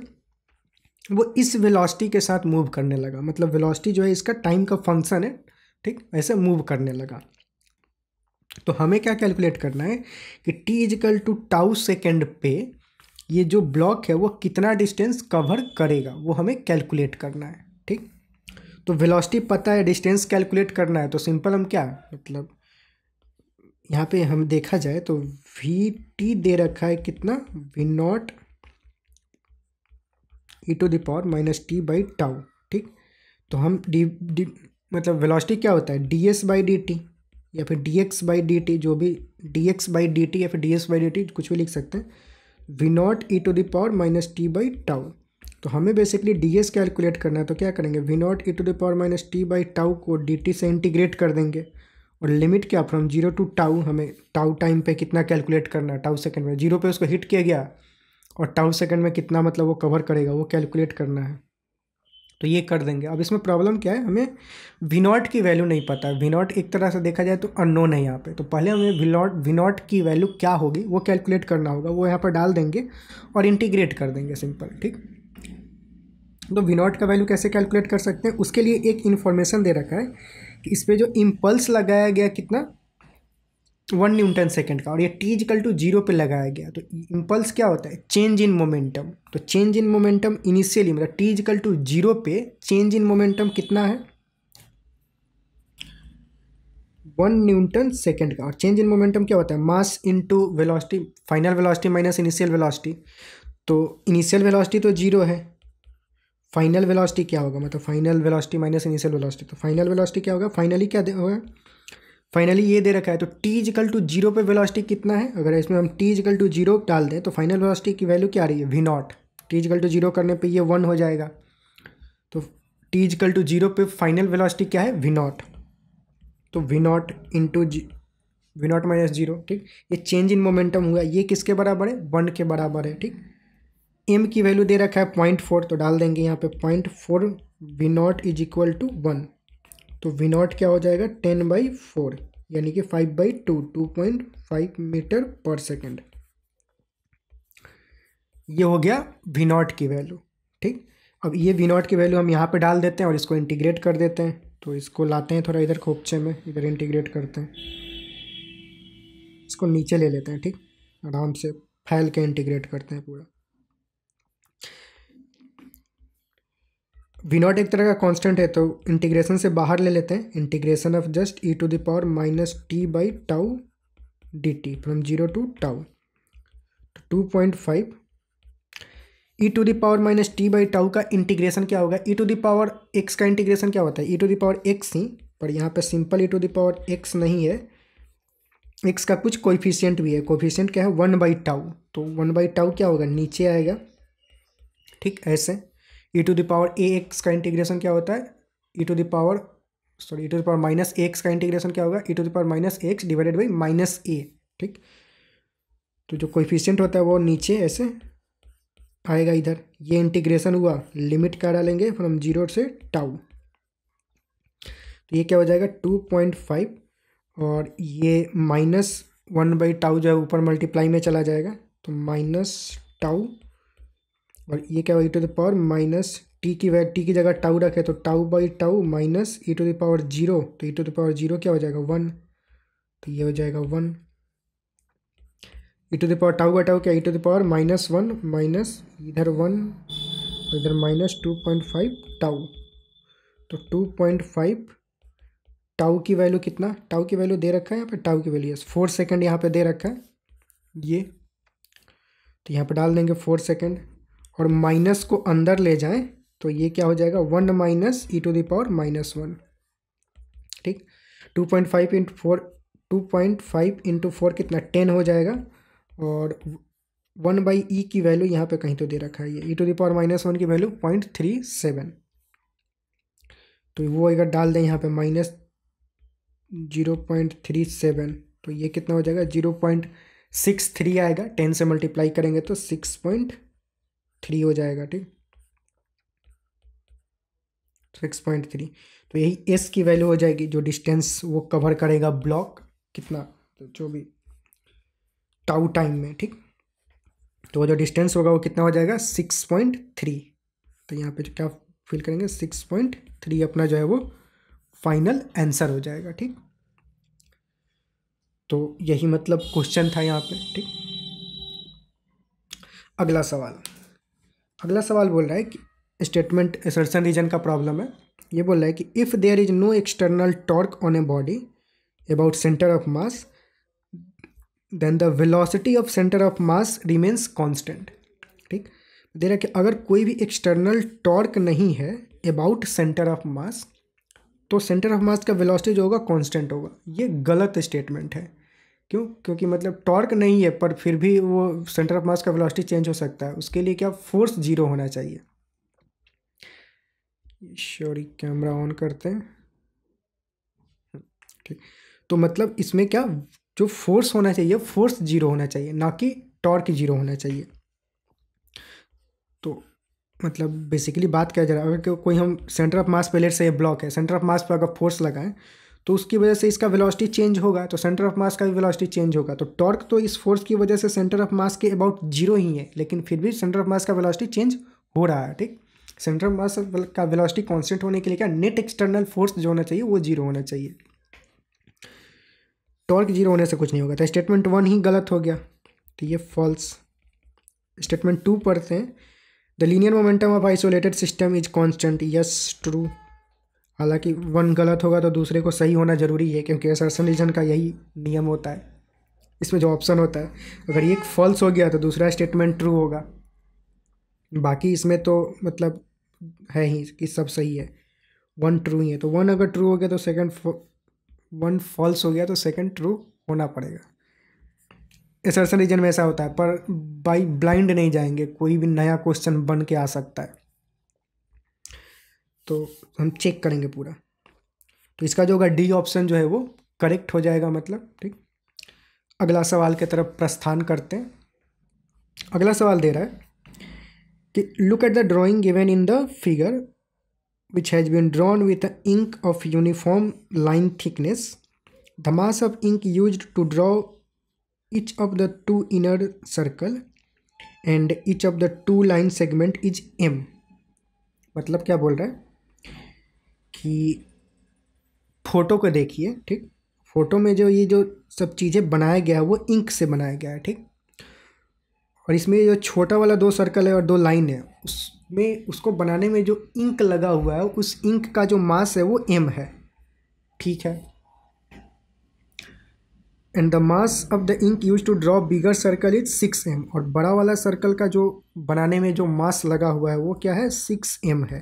वो इस वेलोसिटी के साथ मूव करने लगा। मतलब वेलोसिटी जो है इसका टाइम का फंक्शन है। ठीक, ऐसे मूव करने लगा। तो हमें क्या कैलकुलेट करना है कि t is equal to tau second पे ये जो ब्लॉक है वो कितना डिस्टेंस कवर करेगा, वो हमें कैलकुलेट करना है। ठीक, तो वेलोसिटी पता है, डिस्टेंस कैलकुलेट करना है, तो सिंपल हम क्या, मतलब यहाँ पे हम देखा जाए तो वी टी दे रखा है कितना, वी नॉट e⁻⁻t/टाउ। ठीक, तो हम डी मतलब वेलोसिटी क्या होता है, ds/dt या फिर dx/dt, जो भी dx/dt या फिर ds/dt कुछ भी लिख सकते हैं, वी नॉट e⁻⁻t/टाउ। तो हमें बेसिकली ds कैलकुलेट करना है, तो क्या करेंगे, वी नॉट e⁻⁻t/टाउ को dt से इंटीग्रेट कर देंगे, और लिमिट क्या, फ्रॉम 0 टू टाउ, हमें टाउ टाइम पे कितना कैलकुलेट करना है, टाउ सेकंड में 0 पे उसको हिट किया गया और टाउ सेकंड में कितना मतलब वो कवर करेगा, वो कैलकुलेट करना है। तो ये कर देंगे। अब इसमें प्रॉब्लम क्या है, हमें वी नॉट की वैल्यू नहीं पता है। वी नॉट एक तरह से देखा जाए तो अननोन है यहाँ पे, तो पहले हमें वी नॉट की वैल्यू क्या होगी वो कैलकुलेट करना होगा, वो यहाँ पर डाल देंगे और इंटीग्रेट कर देंगे, सिंपल। ठीक, तो वी नॉट का वैल्यू कैसे कैलकुलेट कर सकते हैं, उसके लिए एक इन्फॉर्मेशन दे रखा है कि इस पर जो इम्पल्स लगाया गया कितना, 1 न्यूटन सेकेंड का, और ये t इक्वल टू 0 पे लगाया गया। तो इम्पल्स क्या होता है, चेंज इन मोमेंटम। तो चेंज इन मोमेंटम इनिशियली मतलब t इक्वल टू 0 पे चेंज इन मोमेंटम कितना है, 1 न्यूटन सेकेंड का। और चेंज इन मोमेंटम क्या होता है, mass into velocity, final velocity minus initial velocity. तो इनिशियल वेलोसिटी तो 0 है, फाइनल वेलोसिटी क्या होगा, मतलब final velocity minus initial velocity. तो फाइनल वेलोसिटी क्या होगा, फाइनली क्या होगा, फाइनली ये दे रखा है। तो t इजिकल टू 0 पे वेलोसिटी कितना है, अगर इसमें हम t इजिकल टू 0 डाल दें तो फाइनल वेलोसिटी की वैल्यू क्या आ रही है, v nought. t is equal to 0 करने पे ये 1 हो जाएगा, तो t इजिकल टू 0 पे फाइनल वेलोसिटी क्या है, वी नॉट। तो v nought into v nought minus 0। ठीक, ये चेंज इन मोमेंटम हुआ, ये किसके बराबर है, 1 के बराबर है। ठीक, m की वैल्यू दे रखा है 0.4, तो डाल देंगे यहाँ पे 0.4, v nought is equal to 1। तो वी नॉट क्या हो जाएगा, 10/4, यानी कि 5/2, 2.5 मीटर पर सेकेंड। ये हो गया वी नॉट की वैल्यू। ठीक, अब ये वी नॉट की वैल्यू हम यहाँ पे डाल देते हैं और इसको इंटीग्रेट कर देते हैं। तो इसको लाते हैं थोड़ा इधर खोपचे में, इधर इंटीग्रेट करते हैं, इसको नीचे ले लेते हैं। ठीक, आराम से फैल के इंटीग्रेट करते हैं पूरा। वी नॉट एक तरह का कांस्टेंट है, तो इंटीग्रेशन से बाहर ले लेते हैं, इंटीग्रेशन ऑफ जस्ट e⁻−t/टाउ dt फ्रॉम 0 टू टाउ। 2.5 e⁻−t/टाउ का इंटीग्रेशन क्या होगा, e⁻x का इंटीग्रेशन क्या होता है, e⁻x ही, पर यहाँ पे सिंपल e⁻x नहीं है, एक्स का कुछ कोएफिशिएंट भी है, कोएफिशिएंट क्या है 1/टाउ, तो 1/टाउ क्या होगा नीचे आएगा, ठीक ऐसे। E to the power a x का इंटीग्रेशन क्या होता है, e to the power e to the power minus x का इंटीग्रेशन क्या होगा, e to the power minus x divided by minus a, ठीक। तो जो कोएफिशिएंट होता है वो नीचे ऐसे आएगा इधर, ये इंटीग्रेशन हुआ, लिमिट क्या डालेंगे फ्रॉम 0 से टाउ, तो ये क्या हो जाएगा 2.5, और ये -1/टाउ जो है ऊपर मल्टीप्लाई में चला जाएगा, तो -टाउ, और ये क्या होगा e to the power minus t की जगह टाउ रखे तो टाउ/टाउ minus e to the power 0, तो ई टू द पावर 0 क्या हो जाएगा 1, तो ये हो जाएगा 1, ई टू द पावर टाउ क्या ई टू द पावर -1 माइनस इधर 1 और इधर -2.5 टाउ, तो 2.5 टाउ की वैल्यू कितना, टाउ की वैल्यू दे रखा है यहाँ पे, टाउ की वैल्यू 4 सेकेंड यहाँ पे दे रखा है ये, तो यहाँ पे डाल देंगे 4 सेकेंड, और माइनस को अंदर ले जाएं तो ये क्या हो जाएगा 1 minus e to the power -1, ठीक। 2.5 इंटू 4, 2.5 इंटू 4 कितना 10 हो जाएगा, और 1/e की वैल्यू यहाँ पे कहीं तो दे रखा है, ये ई टू द पावर -1 की वैल्यू 0.37, तो वो अगर डाल दें यहाँ पे -0.37, तो ये कितना हो जाएगा 0.63 आएगा, 10 से मल्टीप्लाई करेंगे तो 6.3 हो जाएगा, ठीक 6.3, तो यही एस की वैल्यू हो जाएगी, जो डिस्टेंस वो कवर करेगा ब्लॉक कितना, तो जो भी टाउ टाइम में, ठीक। तो वो जो डिस्टेंस होगा वो कितना हो जाएगा 6.3, तो यहाँ पे जो क्या फिल करेंगे 6.3 अपना जो है वो फाइनल आंसर हो जाएगा, ठीक। तो यही मतलब क्वेश्चन था यहाँ पे, ठीक। अगला सवाल बोल रहा है कि स्टेटमेंट असर्शन रीजन का प्रॉब्लम है, ये बोल रहा है कि if there is no external torque on a body about centre of mass then the velocity of centre of mass remains constant, ठीक। दे रहा है कि अगर कोई भी एक्सटर्नल टॉर्क नहीं है अबाउट सेंटर ऑफ मास, तो सेंटर ऑफ मास का वेलोसिटी जो होगा कांस्टेंट होगा। ये गलत स्टेटमेंट है, क्यों, क्योंकि मतलब टॉर्क नहीं है पर फिर भी वो सेंटर ऑफ मास का वेलोसिटी चेंज हो सकता है, उसके लिए क्या फोर्स 0 होना चाहिए। सॉरी कैमरा ऑन करते हैं, ठीक। तो मतलब इसमें क्या जो फोर्स होना चाहिए फोर्स 0 होना चाहिए, ना कि टॉर्क 0 होना चाहिए। तो मतलब बेसिकली बात क्या जा रहा है, अगर कोई हम सेंटर ऑफ मास प्लेट से ये ब्लॉक है, सेंटर ऑफ मास पर अगर फोर्स लगाएं तो उसकी वजह से इसका वेलोसिटी चेंज होगा, तो सेंटर ऑफ मास का भी वेलोसिटी चेंज होगा, तो टॉर्क तो इस फोर्स की वजह से सेंटर ऑफ मास के अबाउट 0 ही है, लेकिन फिर भी सेंटर ऑफ मास का वेलोसिटी चेंज हो रहा है, ठीक। सेंटर ऑफ मास का वेलोसिटी कांस्टेंट होने के लिए क्या नेट एक्सटर्नल फोर्स जो होना चाहिए वो 0 होना चाहिए, टॉर्क 0 होने से कुछ नहीं होगा। तो स्टेटमेंट 1 ही गलत हो गया, तो ये फॉल्स। स्टेटमेंट 2 पढ़ते हैं, the linear momentum of isolated system is constant, yes true. हालांकि 1 गलत होगा तो दूसरे को सही होना जरूरी है, क्योंकि असर्शन रीजन का यही नियम होता है, इसमें जो ऑप्शन होता है अगर एक फॉल्स हो गया तो दूसरा स्टेटमेंट ट्रू होगा, बाकी इसमें तो मतलब है ही कि सब सही है, 1 ट्रू ही है, तो 1 अगर ट्रू हो गया तो सेकंड 1 फॉल्स हो गया तो सेकंड ट्रू होना पड़ेगा। असर्शन रीजन में ऐसा होता है, पर बाई ब्लाइंड नहीं जाएंगे, कोई भी नया क्वेश्चन बन के आ सकता है, तो हम चेक करेंगे पूरा। तो इसका जो होगा डी ऑप्शन जो है वो करेक्ट हो जाएगा, मतलब, ठीक। अगला सवाल की तरफ प्रस्थान करते हैं। अगला सवाल दे रहा है कि look at the drawing given in the figure which has been drawn with ink of uniform line thickness. The mass of ink used to draw each of the two inner circle and each of the two line segment is m. मतलब क्या बोल रहा है कि photo को देखिए, ठीक। Photo में जो ये जो सब चीज़ें बनाया गया है वो इंक से बनाया गया है, ठीक। और इसमें जो छोटा वाला 2 सर्कल है और 2 लाइन है, उसमें उसको बनाने में जो इंक लगा हुआ है उस इंक का जो मास है वो m है, ठीक है। And the mass of the ink use to draw bigger circle is 6m, और बड़ा वाला सर्कल का जो बनाने में जो मास लगा हुआ है वो क्या है 6m है।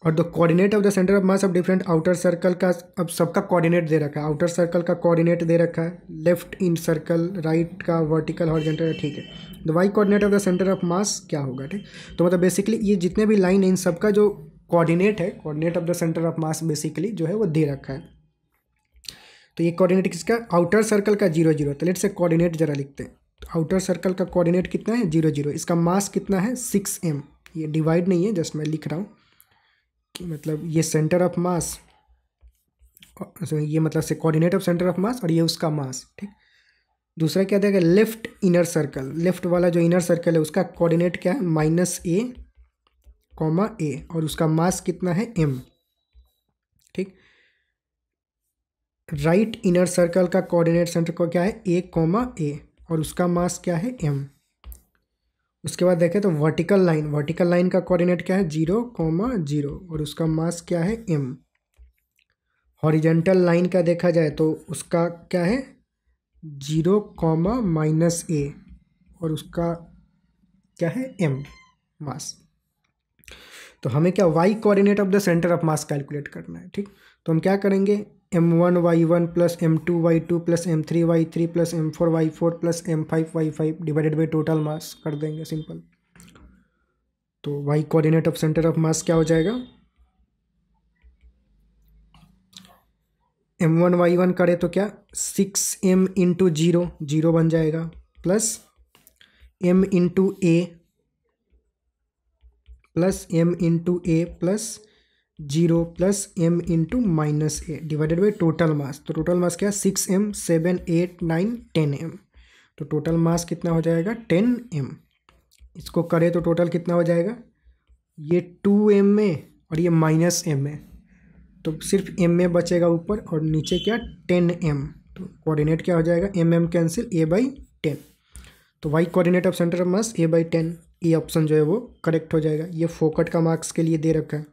और the coordinate of the centre of mass of different outer circle का, अब सबका कोऑर्डिनेट दे रखा है, आउटर सर्कल का कोऑर्डिनेट दे रखा है, लेफ्ट इन सर्कल, राइट का वर्टिकल हॉरिजॉन्टल, ठीक है। The Y coordinate of the centre of mass क्या होगा, ठीक। तो मतलब बेसिकली ये जितने भी लाइन है इन सबका जो कोऑर्डिनेट है, coordinate of the centre of mass basically जो है वो दे रखा है। तो ये कोऑर्डिनेट किसका, आउटर सर्कल का 0 0। तो लेट्स से कोऑर्डिनेट जरा लिखते हैं। तो आउटर सर्कल का कोऑर्डिनेट कितना है 0 0। इसका मास कितना है 6m। ये डिवाइड नहीं है, जस्ट मैं लिख रहा हूँ कि मतलब ये सेंटर ऑफ मास, ये मतलब से कोऑर्डिनेट ऑफ सेंटर ऑफ मास और ये उसका मास, ठीक। दूसरा क्या देगा, लेफ्ट इनर सर्कल, लेफ्ट वाला जो इनर सर्कल है उसका कोऑर्डिनेट क्या है -a, a, और उसका मास कितना है m, ठीक। राइट इनर सर्कल का कोऑर्डिनेट सेंटर को क्या है a, a, और उसका मास क्या है m। उसके बाद देखें तो वर्टिकल लाइन का कोऑर्डिनेट क्या है 0, 0, और उसका मास क्या है m। हॉरिजॉन्टल लाइन का देखा जाए तो उसका क्या है 0, -a, और उसका क्या है m मास। तो हमें क्या y coordinate of the centre of mass calculate करना है, ठीक। तो हम क्या करेंगे, m1 y1 plus m2 y2 plus m3 y3 plus m4 y4 plus m5 y5 divided by total mass कर देंगे, सिंपल। तो y coordinate of centre of mass क्या हो जाएगा, m1 y1 करे तो क्या 6m इंटू 0 बन जाएगा, plus m into a plus m into a plus 0 plus m into -a divided by total mass. तो टोटल मास क्या है 6m 7 8 9 10m। तो टोटल मास कितना हो जाएगा 10m। इसको करें तो टोटल कितना हो जाएगा, ये 2m में और ये -m में, तो सिर्फ m में बचेगा ऊपर और नीचे क्या 10m। तो कोऑर्डिनेट क्या हो जाएगा mm कैंसिल a/10। तो y coordinate of centre of mass a/10, ये ऑप्शन जो है वो करेक्ट हो जाएगा। ये फोकट का मार्क्स के लिए दे रखा है,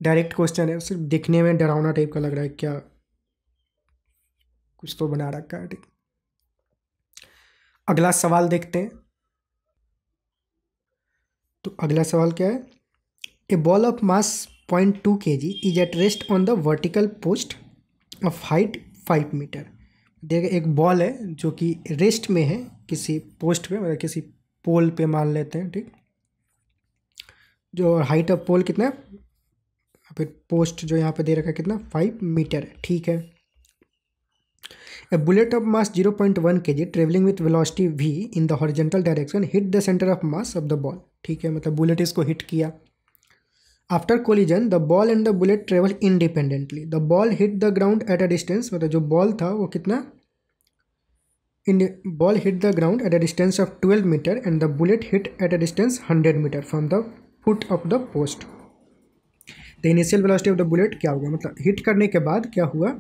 डायरेक्ट क्वेश्चन है, सिर्फ दिखने में डरावना टाइप का लग रहा है, क्या कुछ तो बना रखा है, ठीक। अगला सवाल देखते हैं। तो अगला सवाल क्या है, a ball of mass 0.2 kg is at rest on the vertical post of height 5 metre. देखिए एक बॉल है जो कि रेस्ट में है किसी पोस्ट पे, मतलब किसी पोल पे मान लेते हैं, ठीक। जो हाइट ऑफ पोल कितना है, फिर पोस्ट जो यहाँ पे दे रखा है कितना 5 मीटर है, ठीक है। A bullet of mass 0.1 kg travelling with velocity v in the horizontal direction hit the centre of mass of the ball, ठीक है। मतलब बुलेट इसको हिट किया। After collision the ball and the bullet travel independently. The ball hit the ground at a distance, मतलब जो ball था वो कितना, ball hit the ground at a distance of 12 metre and the bullet hit eight a distance 100 metre from the foot of the post. The initial velocity of the bullet क्या होगा, मतलब hit करने के बाद क्या हुआ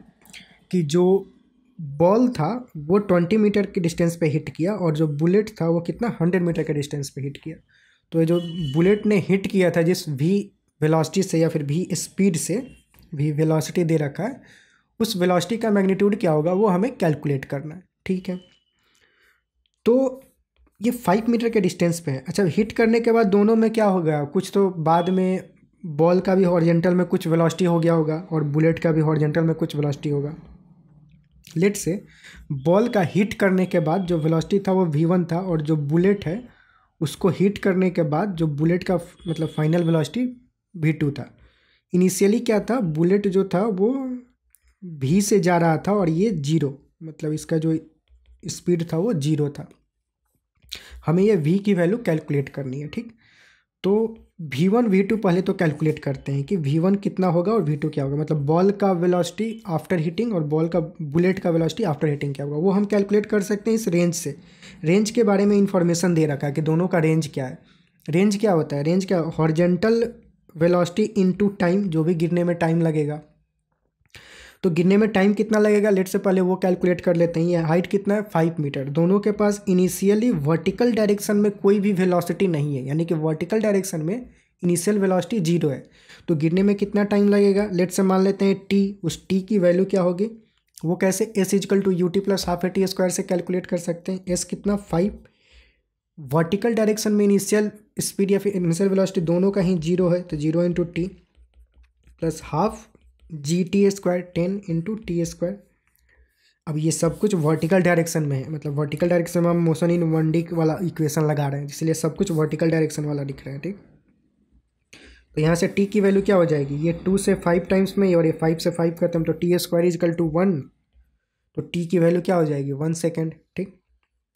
कि जो बॉल था वो 20 मीटर के डिस्टेंस पे हिट किया और जो बुलेट था वो कितना 100 मीटर के डिस्टेंस पे हिट किया। तो ये जो बुलेट ने हिट किया था जिस v वेलोसिटी से या फिर v स्पीड से, v वेलोसिटी दे रखा है, उस वेलोसिटी का मैग्नीट्यूड क्या होगा वो हमें कैलकुलेट करना है, ठीक है। तो ये 5 मीटर के डिस्टेंस पे है। अच्छा, हिट करने के बाद दोनों में क्या हो गया, कुछ तो बाद में बॉल का भी हॉरिजॉन्टल में कुछ वेलोसिटी हो गया होगा और बुलेट का भी हॉरिजॉन्टल में कुछ वेलोसिटी होगा। लेट से बॉल का हिट करने के बाद जो वेलोसिटी था वो v1 था और जो बुलेट है उसको हिट करने के बाद जो बुलेट का मतलब फाइनल वेलोसिटी v2 था। इनिशियली क्या था, बुलेट जो था वो v से जा रहा था और ये 0, मतलब इसका जो स्पीड था वो 0 था। हमें ये v की वैल्यू कैलकुलेट करनी है, ठीक। तो v1 v2 पहले तो कैलकुलेट करते हैं कि v1 कितना होगा और v2 क्या होगा, मतलब बॉल का वेलोसिटी आफ्टर हिटिंग और बॉल का बुलेट का वेलोसिटी आफ्टर हिटिंग क्या होगा वो हम कैलकुलेट कर सकते हैं इस रेंज से। रेंज के बारे में इंफॉर्मेशन दे रखा है कि दोनों का रेंज क्या है। रेंज क्या होता है, रेंज क्या, हॉरिजॉन्टल वेलोसिटी इनटू टाइम, जो भी गिरने में टाइम लगेगा। तो गिरने में टाइम कितना लगेगा, लेट से पहले वो कैलकुलेट कर लेते हैं। ये हाइट कितना है 5 मीटर, दोनों के पास इनिशियली वर्टिकल डायरेक्शन में कोई भी वेलोसिटी नहीं है, यानी कि वर्टिकल डायरेक्शन में इनिशियल वेलोसिटी 0 है। तो गिरने में कितना टाइम लगेगा, लेट से मान लेते हैं t। उस t की वैल्यू क्या होगी, वो कैसे s = ut + ½ at² से कैलकुलेट कर सकते हैं। s कितना 5 वर्टिकल डायरेक्शन में इनिशियल स्पीड या फिर इनिशियल वेलोसिटी दोनों का ही जीरो है, तो 0 into T plus half G T square 10 into T square. अब ये सब कुछ वर्टिकल डायरेक्शन में है, मतलब वर्टिकल डायरेक्शन में हम मोशन इन 1D वाला इक्वेशन लगा रहे हैं, इसलिए सब कुछ वर्टिकल डायरेक्शन वाला दिख रहा है। ठीक, तो यहाँ से टी की वैल्यू क्या हो जाएगी, ये 2 से 5 टाइम्स में और ये 5 से 5 खत्म, तो T square is equal to 1, तो टी की वैल्यू क्या हो जाएगी 1 सेकेंड। ठीक,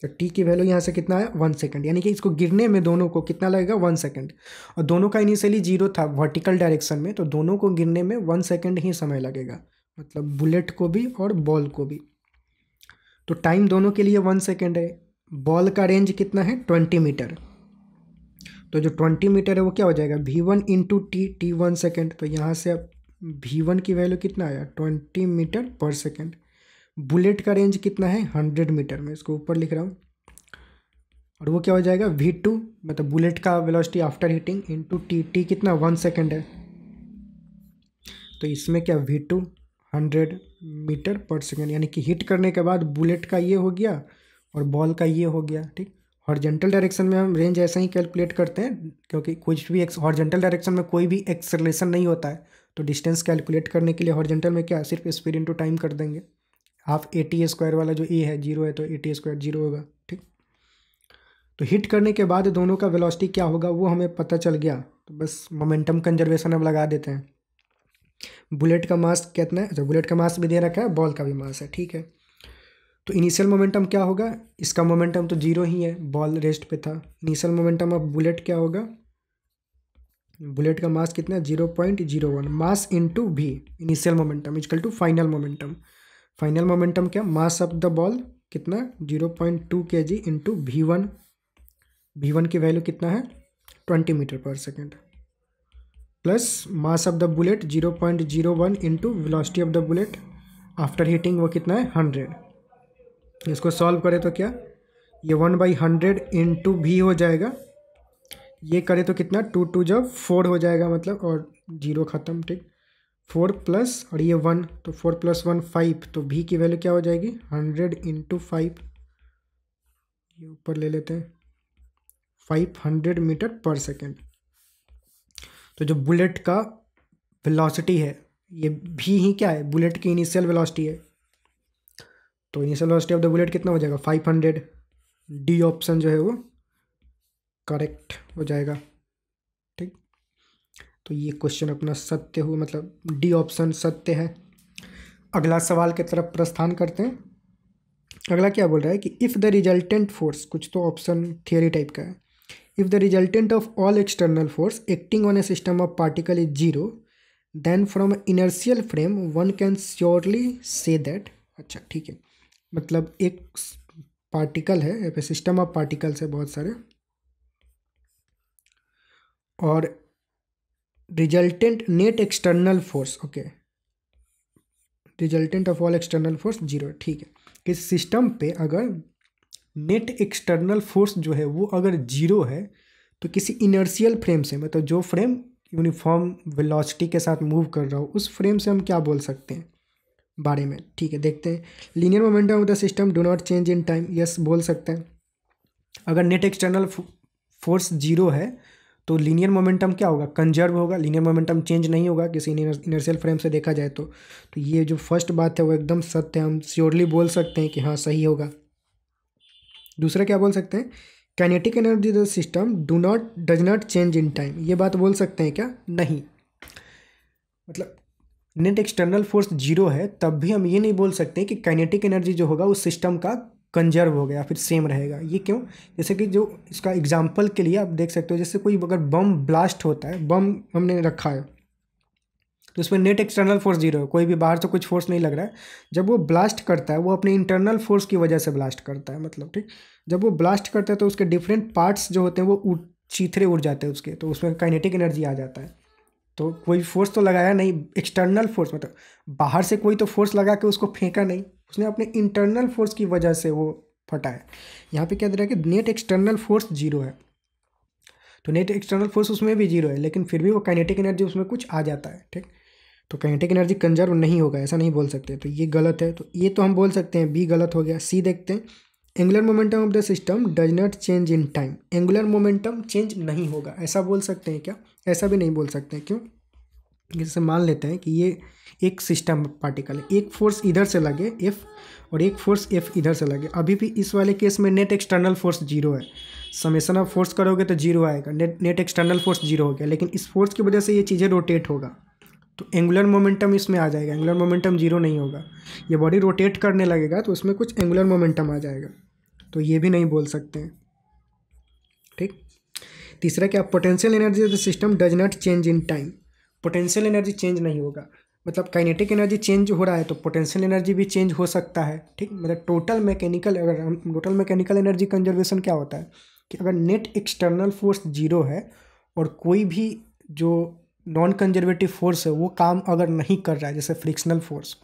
तो टी की वैल्यू यहाँ से कितना है 1 सेकेंड, यानी कि इसको गिरने में दोनों को कितना लगेगा 1 सेकेंड, और दोनों का इनिशियली जीरो था वर्टिकल डायरेक्शन में, तो दोनों को गिरने में 1 सेकेंड ही समय लगेगा, मतलब बुलेट को भी और बॉल को भी। तो टाइम दोनों के लिए 1 सेकेंड है। बॉल का रेंज कितना है 20 मीटर, तो जो 20 मीटर है वो क्या हो जाएगा v1 into T, T 1 second, तो यहाँ से अब v1 की वैल्यू कितना आया 20 मीटर पर सेकेंड। बुलेट का रेंज कितना है 100 मीटर, मैं इसको ऊपर लिख रहा हूँ, और वो क्या हो जाएगा v2, मतलब बुलेट का velocity after hitting into T, T कितना 1 सेकेंड है, तो इसमें क्या v2 100 मीटर पर सेकेंड, यानी कि हिट करने के बाद बुलेट का ये हो गया और बॉल का ये हो गया। ठीक, हॉरिजॉन्टल डायरेक्शन में हम रेंज ऐसा ही कैलकुलेट करते हैं, क्योंकि कुछ भी हॉरिजॉन्टल डायरेक्शन में कोई भी एक्सेलरेशन नहीं होता है, तो डिस्टेंस कैलकुलेट करने के लिए हॉरिजॉन्टल में क्या सिर्फ स्पीड इंटू टाइम कर देंगे। हाफ ए टी स्क्वायर वाला जो ए है जीरो है, तो ए टी स्क्वायर जीरो होगा। ठीक, तो हिट करने के बाद दोनों का वेलोसिटी क्या होगा वो हमें पता चल गया, तो बस मोमेंटम कंजर्वेशन अब लगा देते हैं। बुलेट का मास कितना है, अच्छा बुलेट का मास भी दे रखा है, बॉल का भी मास है। ठीक है, तो इनिशियल मोमेंटम क्या होगा, इसका मोमेंटम तो जीरो ही है, बॉल रेस्ट पे था। इनिशियल मोमेंटम अब बुलेट क्या होगा, बुलेट का मास कितना है 0.01, मास इंटू भी initial momentum is equal to final momentum. Final momentum क्या, मास ऑफ द बॉल कितना 0.2 kg इंटू v1, v1 की वैल्यू कितना है 20 metre per second, plus mass of the bullet 0.01 into velocity of the bullet after hitting, वो कितना है 100। इसको solve करें तो क्या, ये 1/100 इंटू भी हो जाएगा, ये करें तो कितना 2 2 जब 4 हो जाएगा, मतलब और जीरो ख़त्म। ठीक, 4 प्लस और ये 1, तो 4 + 1 5, तो भी की वैल्यू क्या हो जाएगी 100 इंटू 5, ये ऊपर ले लेते हैं 500 मीटर पर सेकेंड। तो जो बुलेट का वेलोसिटी है, ये भी ही क्या है बुलेट की इनिशियल वेलोसिटी है, तो initial velocity of the bullet कितना हो जाएगा 500, डी ऑप्शन जो है वो करेक्ट हो जाएगा। ठीक, तो ये क्वेश्चन अपना सत्य हुआ, मतलब डी ऑप्शन सत्य है। अगला सवाल की तरफ प्रस्थान करते हैं। अगला क्या बोल रहा है कि इफ़ द रिजल्टेंट फोर्स, कुछ तो ऑप्शन थियरी टाइप का है, if the resultant of all external force acting on a system of particle is zero, then from inertial frame one can surely say that. अच्छा ठीक है, मतलब एक particle है, यहाँ पे सिस्टम ऑफ पार्टिकल्स है बहुत सारे, और resultant net external force, okay, resultant of all external force zero. ठीक है, कि सिस्टम पे अगर नेट एक्सटर्नल फोर्स जो है वो अगर जीरो है, तो किसी इनर्शियल फ्रेम से, मतलब जो फ्रेम यूनिफॉर्म वेलोसिटी के साथ मूव कर रहा हो, उस फ्रेम से हम क्या बोल सकते हैं बारे में। ठीक है, देखते हैं। Linear momentum of the system do not change in time, yes बोल सकते हैं। अगर नेट एक्सटर्नल फोर्स जीरो है तो लीनियर मोमेंटम क्या होगा, कंजर्व होगा, लीनियर मोमेंटम चेंज नहीं होगा किसी इनर्शियल फ्रेम से देखा जाए तो ये जो फर्स्ट बात है वो एकदम सत्य है, हम श्योरली बोल सकते हैं कि हाँ सही होगा। दूसरा क्या बोल सकते हैं, kinetic energy the system does not change in time, ये बात बोल सकते हैं क्या, नहीं। मतलब नेट एक्सटर्नल फोर्स जीरो है तब भी हम ये नहीं बोल सकते कि काइनेटिक एनर्जी जो होगा उस सिस्टम का कंजर्व हो गया फिर सेम रहेगा। ये क्यों, जैसे कि जो इसका एग्जांपल के लिए आप देख सकते हो, जैसे कोई अगर बम ब्लास्ट होता है, बम हमने रखा है तो उसमें नेट एक्सटर्नल फोर्स जीरो है, कोई भी बाहर से कुछ फोर्स नहीं लग रहा है। जब वो ब्लास्ट करता है वो अपने इंटरनल फोर्स की वजह से ब्लास्ट करता है, मतलब ठीक, जब वो ब्लास्ट करता है तो उसके डिफरेंट पार्ट्स जो होते हैं वो चीथड़े उड़ जाते हैं उसके, तो उसमें काइनेटिक एनर्जी आ जाता है। तो कोई फोर्स तो लगाया नहीं, एक्सटर्नल फोर्स, मतलब बाहर से कोई तो फोर्स लगा के उसको फेंका नहीं, उसने अपने इंटरनल फोर्स की वजह से वो फटा है। यहाँ पे क्या दे रहा है कि नेट एक्सटर्नल फोर्स जीरो है, तो नेट एक्सटर्नल फोर्स उसमें भी जीरो है, लेकिन फिर भी वो काइनेटिक एनर्जी उसमें कुछ आ जाता है। ठीक, तो काइनेटिक एनर्जी कंजर्व नहीं होगा, ऐसा नहीं बोल सकते, तो ये गलत है। तो ये तो हम बोल सकते हैं बी गलत हो गया। सी देखते हैं, angular momentum of the system does not change in time. Angular momentum change नहीं होगा, ऐसा बोल सकते हैं क्या? ऐसा भी नहीं बोल सकते हैं। क्यों? जैसे मान लेते हैं कि ये एक सिस्टम पार्टिकल है, एक फोर्स इधर से लगे एफ और एक फोर्स एफ इधर से लगे, अभी भी इस वाले केस में नेट एक्सटर्नल फोर्स जीरो है। समेशन ऑफ फोर्स करोगे तो जीरो आएगा, नेट एक्सटर्नल फोर्स जीरो हो गया, लेकिन इस फोर्स की वजह से ये चीज़ें रोटेट होगा, तो एंगुलर मोमेंटम इसमें आ जाएगा। एंगुलर मोमेंटम जीरो नहीं होगा, ये बॉडी रोटेट करने लगेगा तो उसमें कुछ एंगुलर मोमेंटम आ जाएगा, तो ये भी नहीं बोल सकते हैं। ठीक। तीसरा क्या, potential energy of the system does not change in time. Potential energy change नहीं होगा, मतलब काइनेटिक एनर्जी चेंज हो रहा है तो पोटेंशियल एनर्जी भी चेंज हो सकता है। ठीक, मतलब टोटल मैकेनिकल, अगर हम टोटल मैकेनिकल एनर्जी कंजर्वेशन क्या होता है कि अगर नेट एक्सटर्नल फोर्स जीरो है और कोई भी जो नॉन कंजर्वेटिव फोर्स है वो काम अगर नहीं कर रहा है, जैसे फ्रिक्शनल फोर्स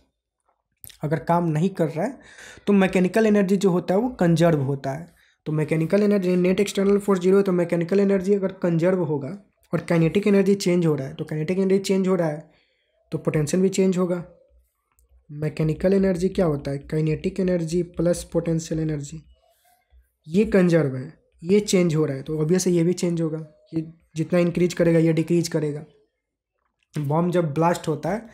अगर काम नहीं कर रहा है, तो मैकेनिकल एनर्जी जो होता है वो कंजर्व होता है। तो mechanical energy, net external force zero है तो मैकेनिकल एनर्जी अगर कंजर्व होगा और काइनेटिक एनर्जी चेंज हो रहा है, तो काइनेटिक एनर्जी चेंज हो रहा है तो पोटेंशियल भी चेंज होगा। मैकेनिकल एनर्जी क्या होता है, kinetic energy plus potential energy, ये कंजर्व है, ये चेंज हो रहा है तो ऑब्वियस ये भी चेंज होगा। ये जितना इंक्रीज करेगा ये डिक्रीज करेगा। बॉम्ब जब ब्लास्ट होता है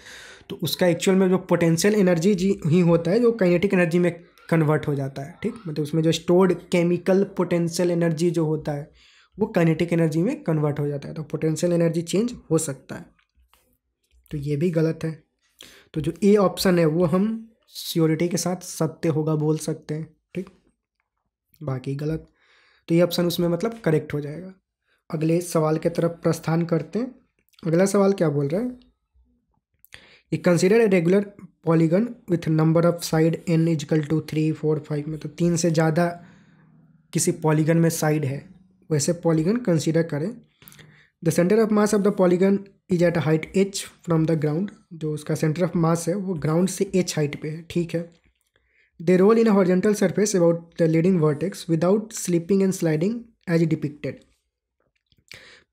तो उसका एक्चुअल में जो पोटेंशियल एनर्जी जी ही होता है जो काइनेटिक एनर्जी में कन्वर्ट हो जाता है। ठीक, मतलब उसमें जो स्टोर्ड केमिकल पोटेंशियल एनर्जी जो होता है वो काइनेटिक एनर्जी में कन्वर्ट हो जाता है, तो पोटेंशियल एनर्जी चेंज हो सकता है, तो ये भी गलत है। तो जो ए ऑप्शन है वो हम श्योरिटी के साथ सत्य होगा बोल सकते हैं। ठीक, बाकी गलत, तो ये ऑप्शन उसमें मतलब करेक्ट हो जाएगा। अगले सवाल के तरफ प्रस्थान करते हैं। अगला सवाल क्या बोल रहा है, ये consider a regular polygon with number of side n is equal to 3, 4, 5, मतलब 3 से ज़्यादा किसी पॉलीगन में साइड है, वैसे पॉलीगन कंसिडर करें। The centre of mass of the polygon is at height h from the ground, जो उसका सेंटर ऑफ मास है वो ग्राउंड से h हाइट पे है। ठीक है। They roll in a horizontal surface about the leading vertex without slipping and sliding as depicted,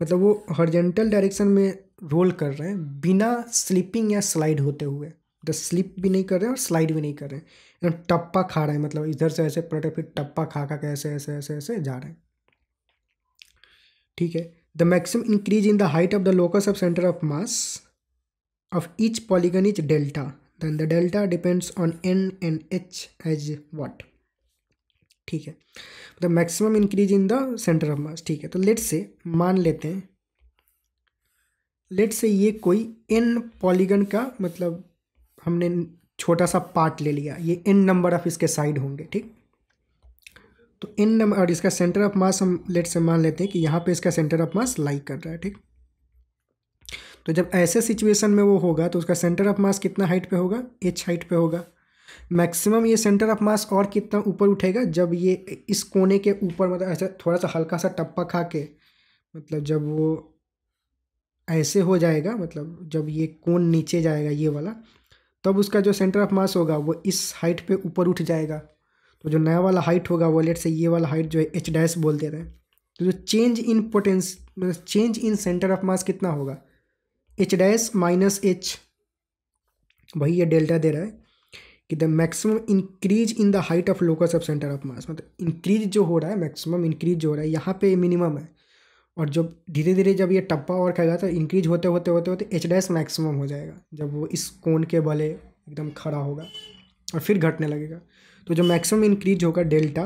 मतलब वो हॉरिजॉन्टल डायरेक्शन में रोल कर रहे हैं बिना स्लिपिंग या स्लाइड होते हुए, तो स्लिप भी नहीं कर रहे हैं और स्लाइड भी नहीं कर रहे हैं, एकदम टप्पा खा रहे हैं, मतलब इधर से ऐसे पलटे फिर टप्पा खा खा के ऐसे ऐसे ऐसे ऐसे जा रहे हैं। ठीक है। The maximum increase in the height of the locus of centre of mass of each polygon is delta, then the delta depends on n and h as what. ठीक है, मतलब maximum increase in the centre of mass. ठीक है, तो let's say मान लेते हैं, let's say ये कोई n पॉलीगन का, मतलब हमने छोटा सा पार्ट ले लिया, ये n नंबर ऑफ इसके साइड होंगे। ठीक, तो n नंबर, और इसका सेंटर ऑफ मास हम लेट्स से मान लेते हैं कि यहाँ पे इसका सेंटर ऑफ मास लाई कर रहा है। ठीक, तो जब ऐसे सिचुएशन में वो होगा तो उसका सेंटर ऑफ मास कितना हाइट पे होगा, h हाइट पे होगा। मैक्सिमम ये सेंटर ऑफ मास और कितना ऊपर उठेगा, जब ये इस कोने के ऊपर, मतलब ऐसा थोड़ा सा हल्का सा टप्पा खा के, मतलब जब वो ऐसे हो जाएगा, मतलब जब ये कोन नीचे जाएगा ये वाला, तब उसका जो सेंटर ऑफ मास होगा वो इस हाइट पे ऊपर उठ जाएगा। तो जो नया वाला हाइट होगा वो लेट से ये वाला हाइट जो है h डैश बोल दे रहे हैं, तो जो चेंज इन पोटेंस, मतलब चेंज इन सेंटर ऑफ मास कितना होगा, h डैश माइनस h, वही ये डेल्टा दे रहा है कि the maximum increase in the height of locus of centre of मास, मतलब इंक्रीज जो हो रहा है, मैक्सिमम इंक्रीज जो हो रहा है यहाँ पे मिनिमम है, और जब धीरे धीरे जब ये टप्पा और खाएगा तो इंक्रीज होते होते होते होते h डैश मैक्सिमम हो जाएगा, जब वो इस कोन के बले एकदम खड़ा होगा और फिर घटने लगेगा। तो जो मैक्सिमम इंक्रीज होगा डेल्टा,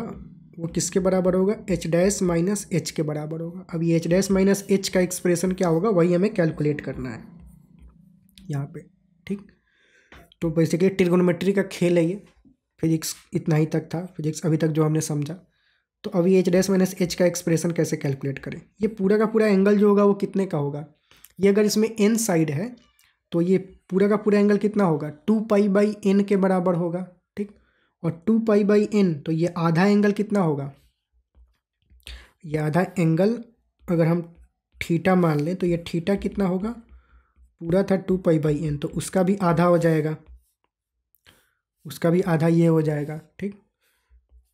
वो किसके बराबर होगा, h डैश माइनस h के बराबर होगा। अब ये h डैश माइनस h का एक्सप्रेशन क्या होगा वही हमें कैलकुलेट करना है यहाँ पे। ठीक, तो बेसिकली ट्रिग्नोमेट्री का खेल है ये, फिजिक्स इतना ही तक था, फिजिक्स अभी तक जो हमने समझा। तो अभी h डैश माइनस h का एक्सप्रेशन कैसे कैलकुलेट करें, ये पूरा का पूरा एंगल जो होगा वो कितने का होगा, ये अगर इसमें n साइड है तो ये पूरा का पूरा एंगल कितना होगा, 2π/n के बराबर होगा। ठीक, और 2π/n, तो ये आधा एंगल कितना होगा, ये आधा एंगल अगर हम थीटा मान लें तो ये थीटा कितना होगा, पूरा था 2π/n, तो उसका भी आधा हो जाएगा, उसका भी आधा ये हो जाएगा। ठीक,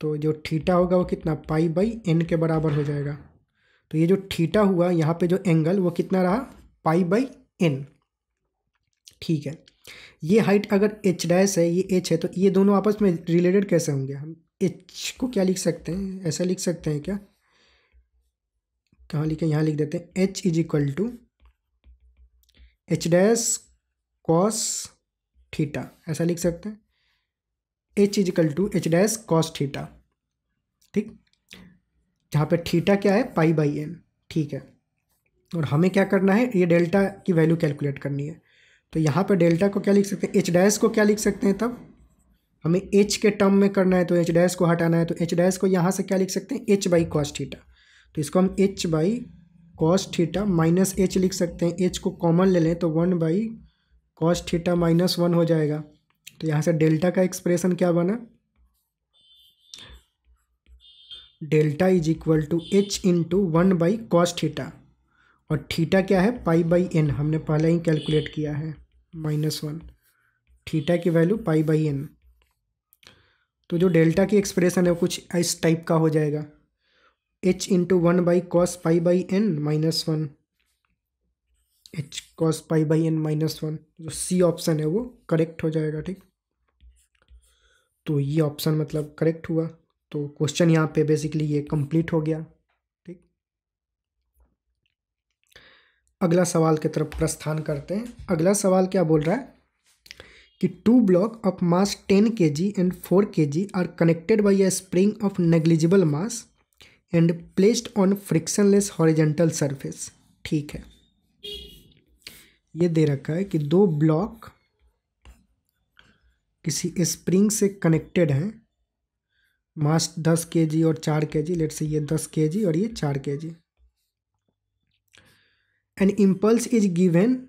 तो जो थीटा होगा वो कितना π/n के बराबर हो जाएगा। तो ये जो थीटा हुआ यहाँ पे जो एंगल वो कितना रहा, π/n। ठीक है, ये हाइट अगर h डैश है, ये h है, तो ये दोनों आपस में रिलेटेड कैसे होंगे, हम एच को क्या लिख सकते हैं, ऐसा लिख सकते हैं क्या, कहाँ लिखे, यहाँ लिख देते हैं, H is equal to H dash cos theta, ऐसा लिख सकते हैं, H is equal to H dash cos theta, ठीक, जहाँ पे थीटा क्या है, पाई बाई एन, ठीक है। और हमें क्या करना है, ये डेल्टा की वैल्यू कैलकुलेट करनी है। तो यहाँ पे डेल्टा को क्या लिख सकते हैं, एच डैश को क्या लिख सकते हैं, तब हमें एच के टर्म में करना है तो एच डैश को हटाना है, तो एच डैश को यहाँ से क्या लिख सकते हैं, एच बाई कॉस थीटा। तो इसको हम H by cos theta minus H लिख सकते हैं, एच को कॉमन ले लें तो 1 बाई कॉस थीटा माइनस 1 हो जाएगा। तो यहाँ से डेल्टा का एक्सप्रेशन क्या बना, delta is equal to H into 1/cos theta, और थीटा क्या है, पाई बाई एन, हमने पहले ही कैलकुलेट किया है, -1, थीटा की वैल्यू पाई बाई एन। तो जो डेल्टा की एक्सप्रेशन है वो कुछ इस टाइप का हो जाएगा, H into 1/cos pi by N -1, H cos pi by N -1, जो सी ऑप्शन है वो करेक्ट हो जाएगा, ठीक। तो ये ऑप्शन मतलब करेक्ट हुआ, तो क्वेश्चन यहाँ पे बेसिकली ये कंप्लीट हो गया, ठीक। अगला सवाल की तरफ प्रस्थान करते हैं। अगला सवाल क्या बोल रहा है कि 2 block of mass 10 kg and 4 kg are connected by a spring of negligible mass and placed on frictionless horizontal surface, ठीक है। ये दे रखा है कि 2 ब्लॉक किसी स्प्रिंग से कनेक्टेड हैं, मास 10 kg और 4 kg, लेट से ये 10 kg और ये 4 kg। An impulse is given,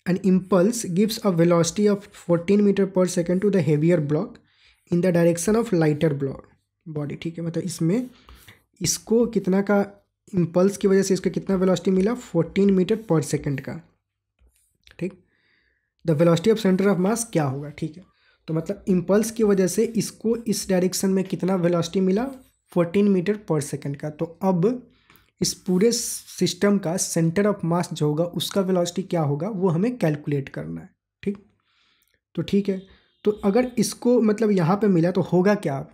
an impulse gives a velocity of 14 metre per second to the heavier block in the direction of lighter block body, ठीक है। मतलब इसमें इसको कितना का इम्पल्स की वजह से इसको कितना वेलोसिटी मिला, 14 मीटर पर सेकेंड का, ठीक। The velocity of centre of mass क्या होगा, ठीक है। तो मतलब इम्पल्स की वजह से इसको इस डायरेक्शन में कितना वेलोसिटी मिला, 14 मीटर पर सेकेंड का। तो अब इस पूरे सिस्टम का सेंटर ऑफ मास जो होगा उसका वेलोसिटी क्या होगा वो हमें कैलकुलेट करना है, ठीक। तो ठीक है, तो अगर इसको मतलब यहाँ पे मिला तो होगा क्या,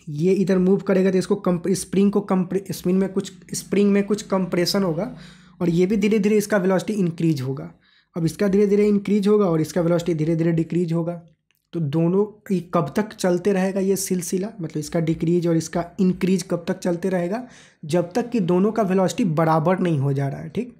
ये इधर मूव करेगा तो इसको स्प्रिंग में कुछ कंप्रेशन होगा और ये भी धीरे धीरे इसका वेलोसिटी इंक्रीज होगा। अब इसका धीरे धीरे इंक्रीज होगा और इसका वेलोसिटी धीरे धीरे डिक्रीज होगा। तो दोनों ये कब तक चलते रहेगा ये सिलसिला, मतलब इसका डिक्रीज और इसका इंक्रीज कब तक चलते रहेगा, जब तक कि दोनों का वेलोसिटी बराबर नहीं हो जा रहा है, ठीक।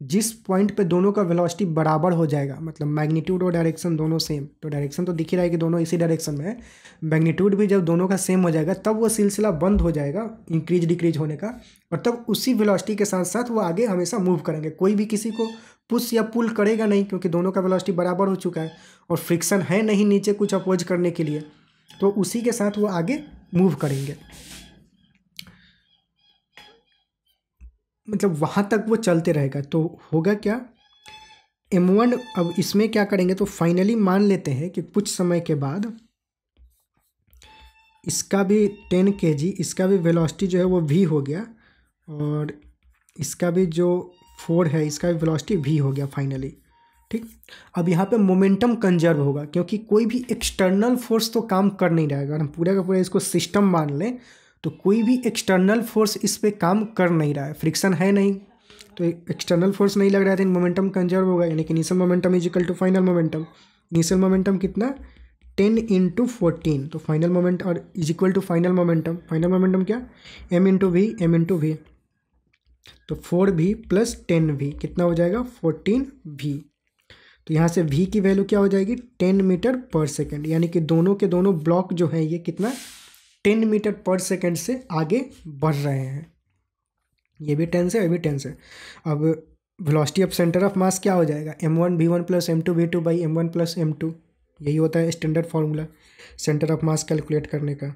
जिस पॉइंट पे दोनों का वेलोसिटी बराबर हो जाएगा, मतलब मैग्नीट्यूड और डायरेक्शन दोनों सेम, तो डायरेक्शन तो दिख ही रहा है कि दोनों इसी डायरेक्शन में है, मैग्नीट्यूड भी जब दोनों का सेम हो जाएगा तब वो सिलसिला बंद हो जाएगा इंक्रीज डिक्रीज होने का, और तब उसी वेलोसिटी के साथ साथ वो आगे हमेशा मूव करेंगे। कोई भी किसी को पुश या पुल करेगा नहीं, क्योंकि दोनों का वेलोसिटी बराबर हो चुका है और फ्रिक्शन है नहीं नीचे कुछ अपोज करने के लिए, तो उसी के साथ वो आगे मूव करेंगे, मतलब वहाँ तक वो चलते रहेगा। तो होगा क्या, m1, अब इसमें क्या करेंगे, तो फाइनली मान लेते हैं कि कुछ समय के बाद इसका भी 10 kg, इसका भी वेलोसिटी जो है वो v हो गया, और इसका भी जो 4 है इसका भी वेलोसिटी v हो गया फाइनली, ठीक। अब यहाँ पे मोमेंटम कंजर्व होगा, क्योंकि कोई भी एक्सटर्नल फोर्स तो काम कर नहीं रहेगा। अगर हम पूरा का पूरा इसको सिस्टम मान लें तो कोई भी एक्सटर्नल फोर्स इस पर काम कर नहीं रहा है, फ्रिक्शन है नहीं, तो एक्सटर्नल फोर्स नहीं लग रहा है, तो मोमेंटम कंजर्व होगा, यानी कि initial momentum is equal to final momentum. Initial momentum कितना, 10 × 14, तो फाइनल मोमेंट और is equal to final momentum क्या, m × v, तो 4v + 10v कितना हो जाएगा, 14v। तो यहाँ से v की वैल्यू क्या हो जाएगी, 10 मीटर पर सेकेंड, यानी कि दोनों के दोनों ब्लॉक जो हैं ये कितना, 10 मीटर पर सेकेंड से आगे बढ़ रहे हैं, ये भी 10 से, ये भी 10 से। अब velocity of centre of mass क्या हो जाएगा, m1 v1 + m2 v2 / m1 + m2, यही होता है standard formula centre of mass calculate करने का।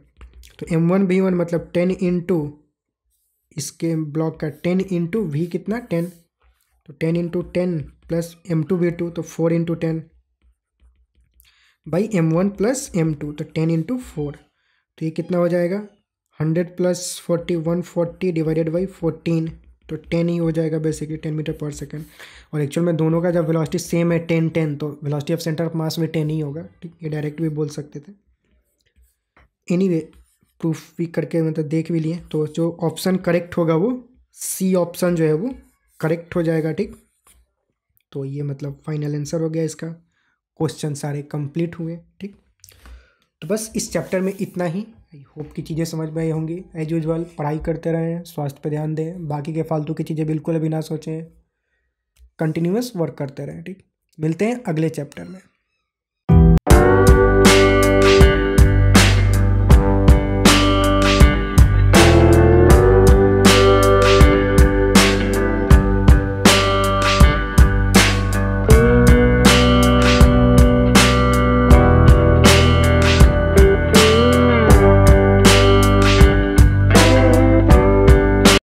तो m1 v1 मतलब 10 इंटू इसके ब्लॉक का 10 इंटू v कितना 10, तो 10 × 10 + m2 v2, तो 4 × 10 / m1 + m2, तो 10 × 4, तो ये कितना हो जाएगा, 100 + 40 140 डिवाइडेड बाई 14, तो 10 ही हो जाएगा बेसिकली, 10 मीटर पर सेकेंड। और एक्चुअल में दोनों का जब वेलोसिटी सेम है 10 10, तो वेलोसिटी ऑफ सेंटर ऑफ मास में 10 ही होगा, ठीक। ये डायरेक्ट भी बोल सकते थे। एनीवे प्रूफ भी करके मतलब देख भी लिए, तो जो ऑप्शन करेक्ट होगा वो सी ऑप्शन जो है वो करेक्ट हो जाएगा, ठीक। तो ये मतलब फाइनल आंसर हो गया इसका, क्वेश्चन सारे कंप्लीट हुए, ठीक। तो बस इस चैप्टर में इतना ही। आई होप की चीज़ें समझ में आई होंगी। एज यूजल पढ़ाई करते रहें, स्वास्थ्य पर ध्यान दें, बाकी के फालतू की चीज़ें बिल्कुल अभी ना सोचें, कंटिन्यूअस वर्क करते रहें, ठीक। मिलते हैं अगले चैप्टर में।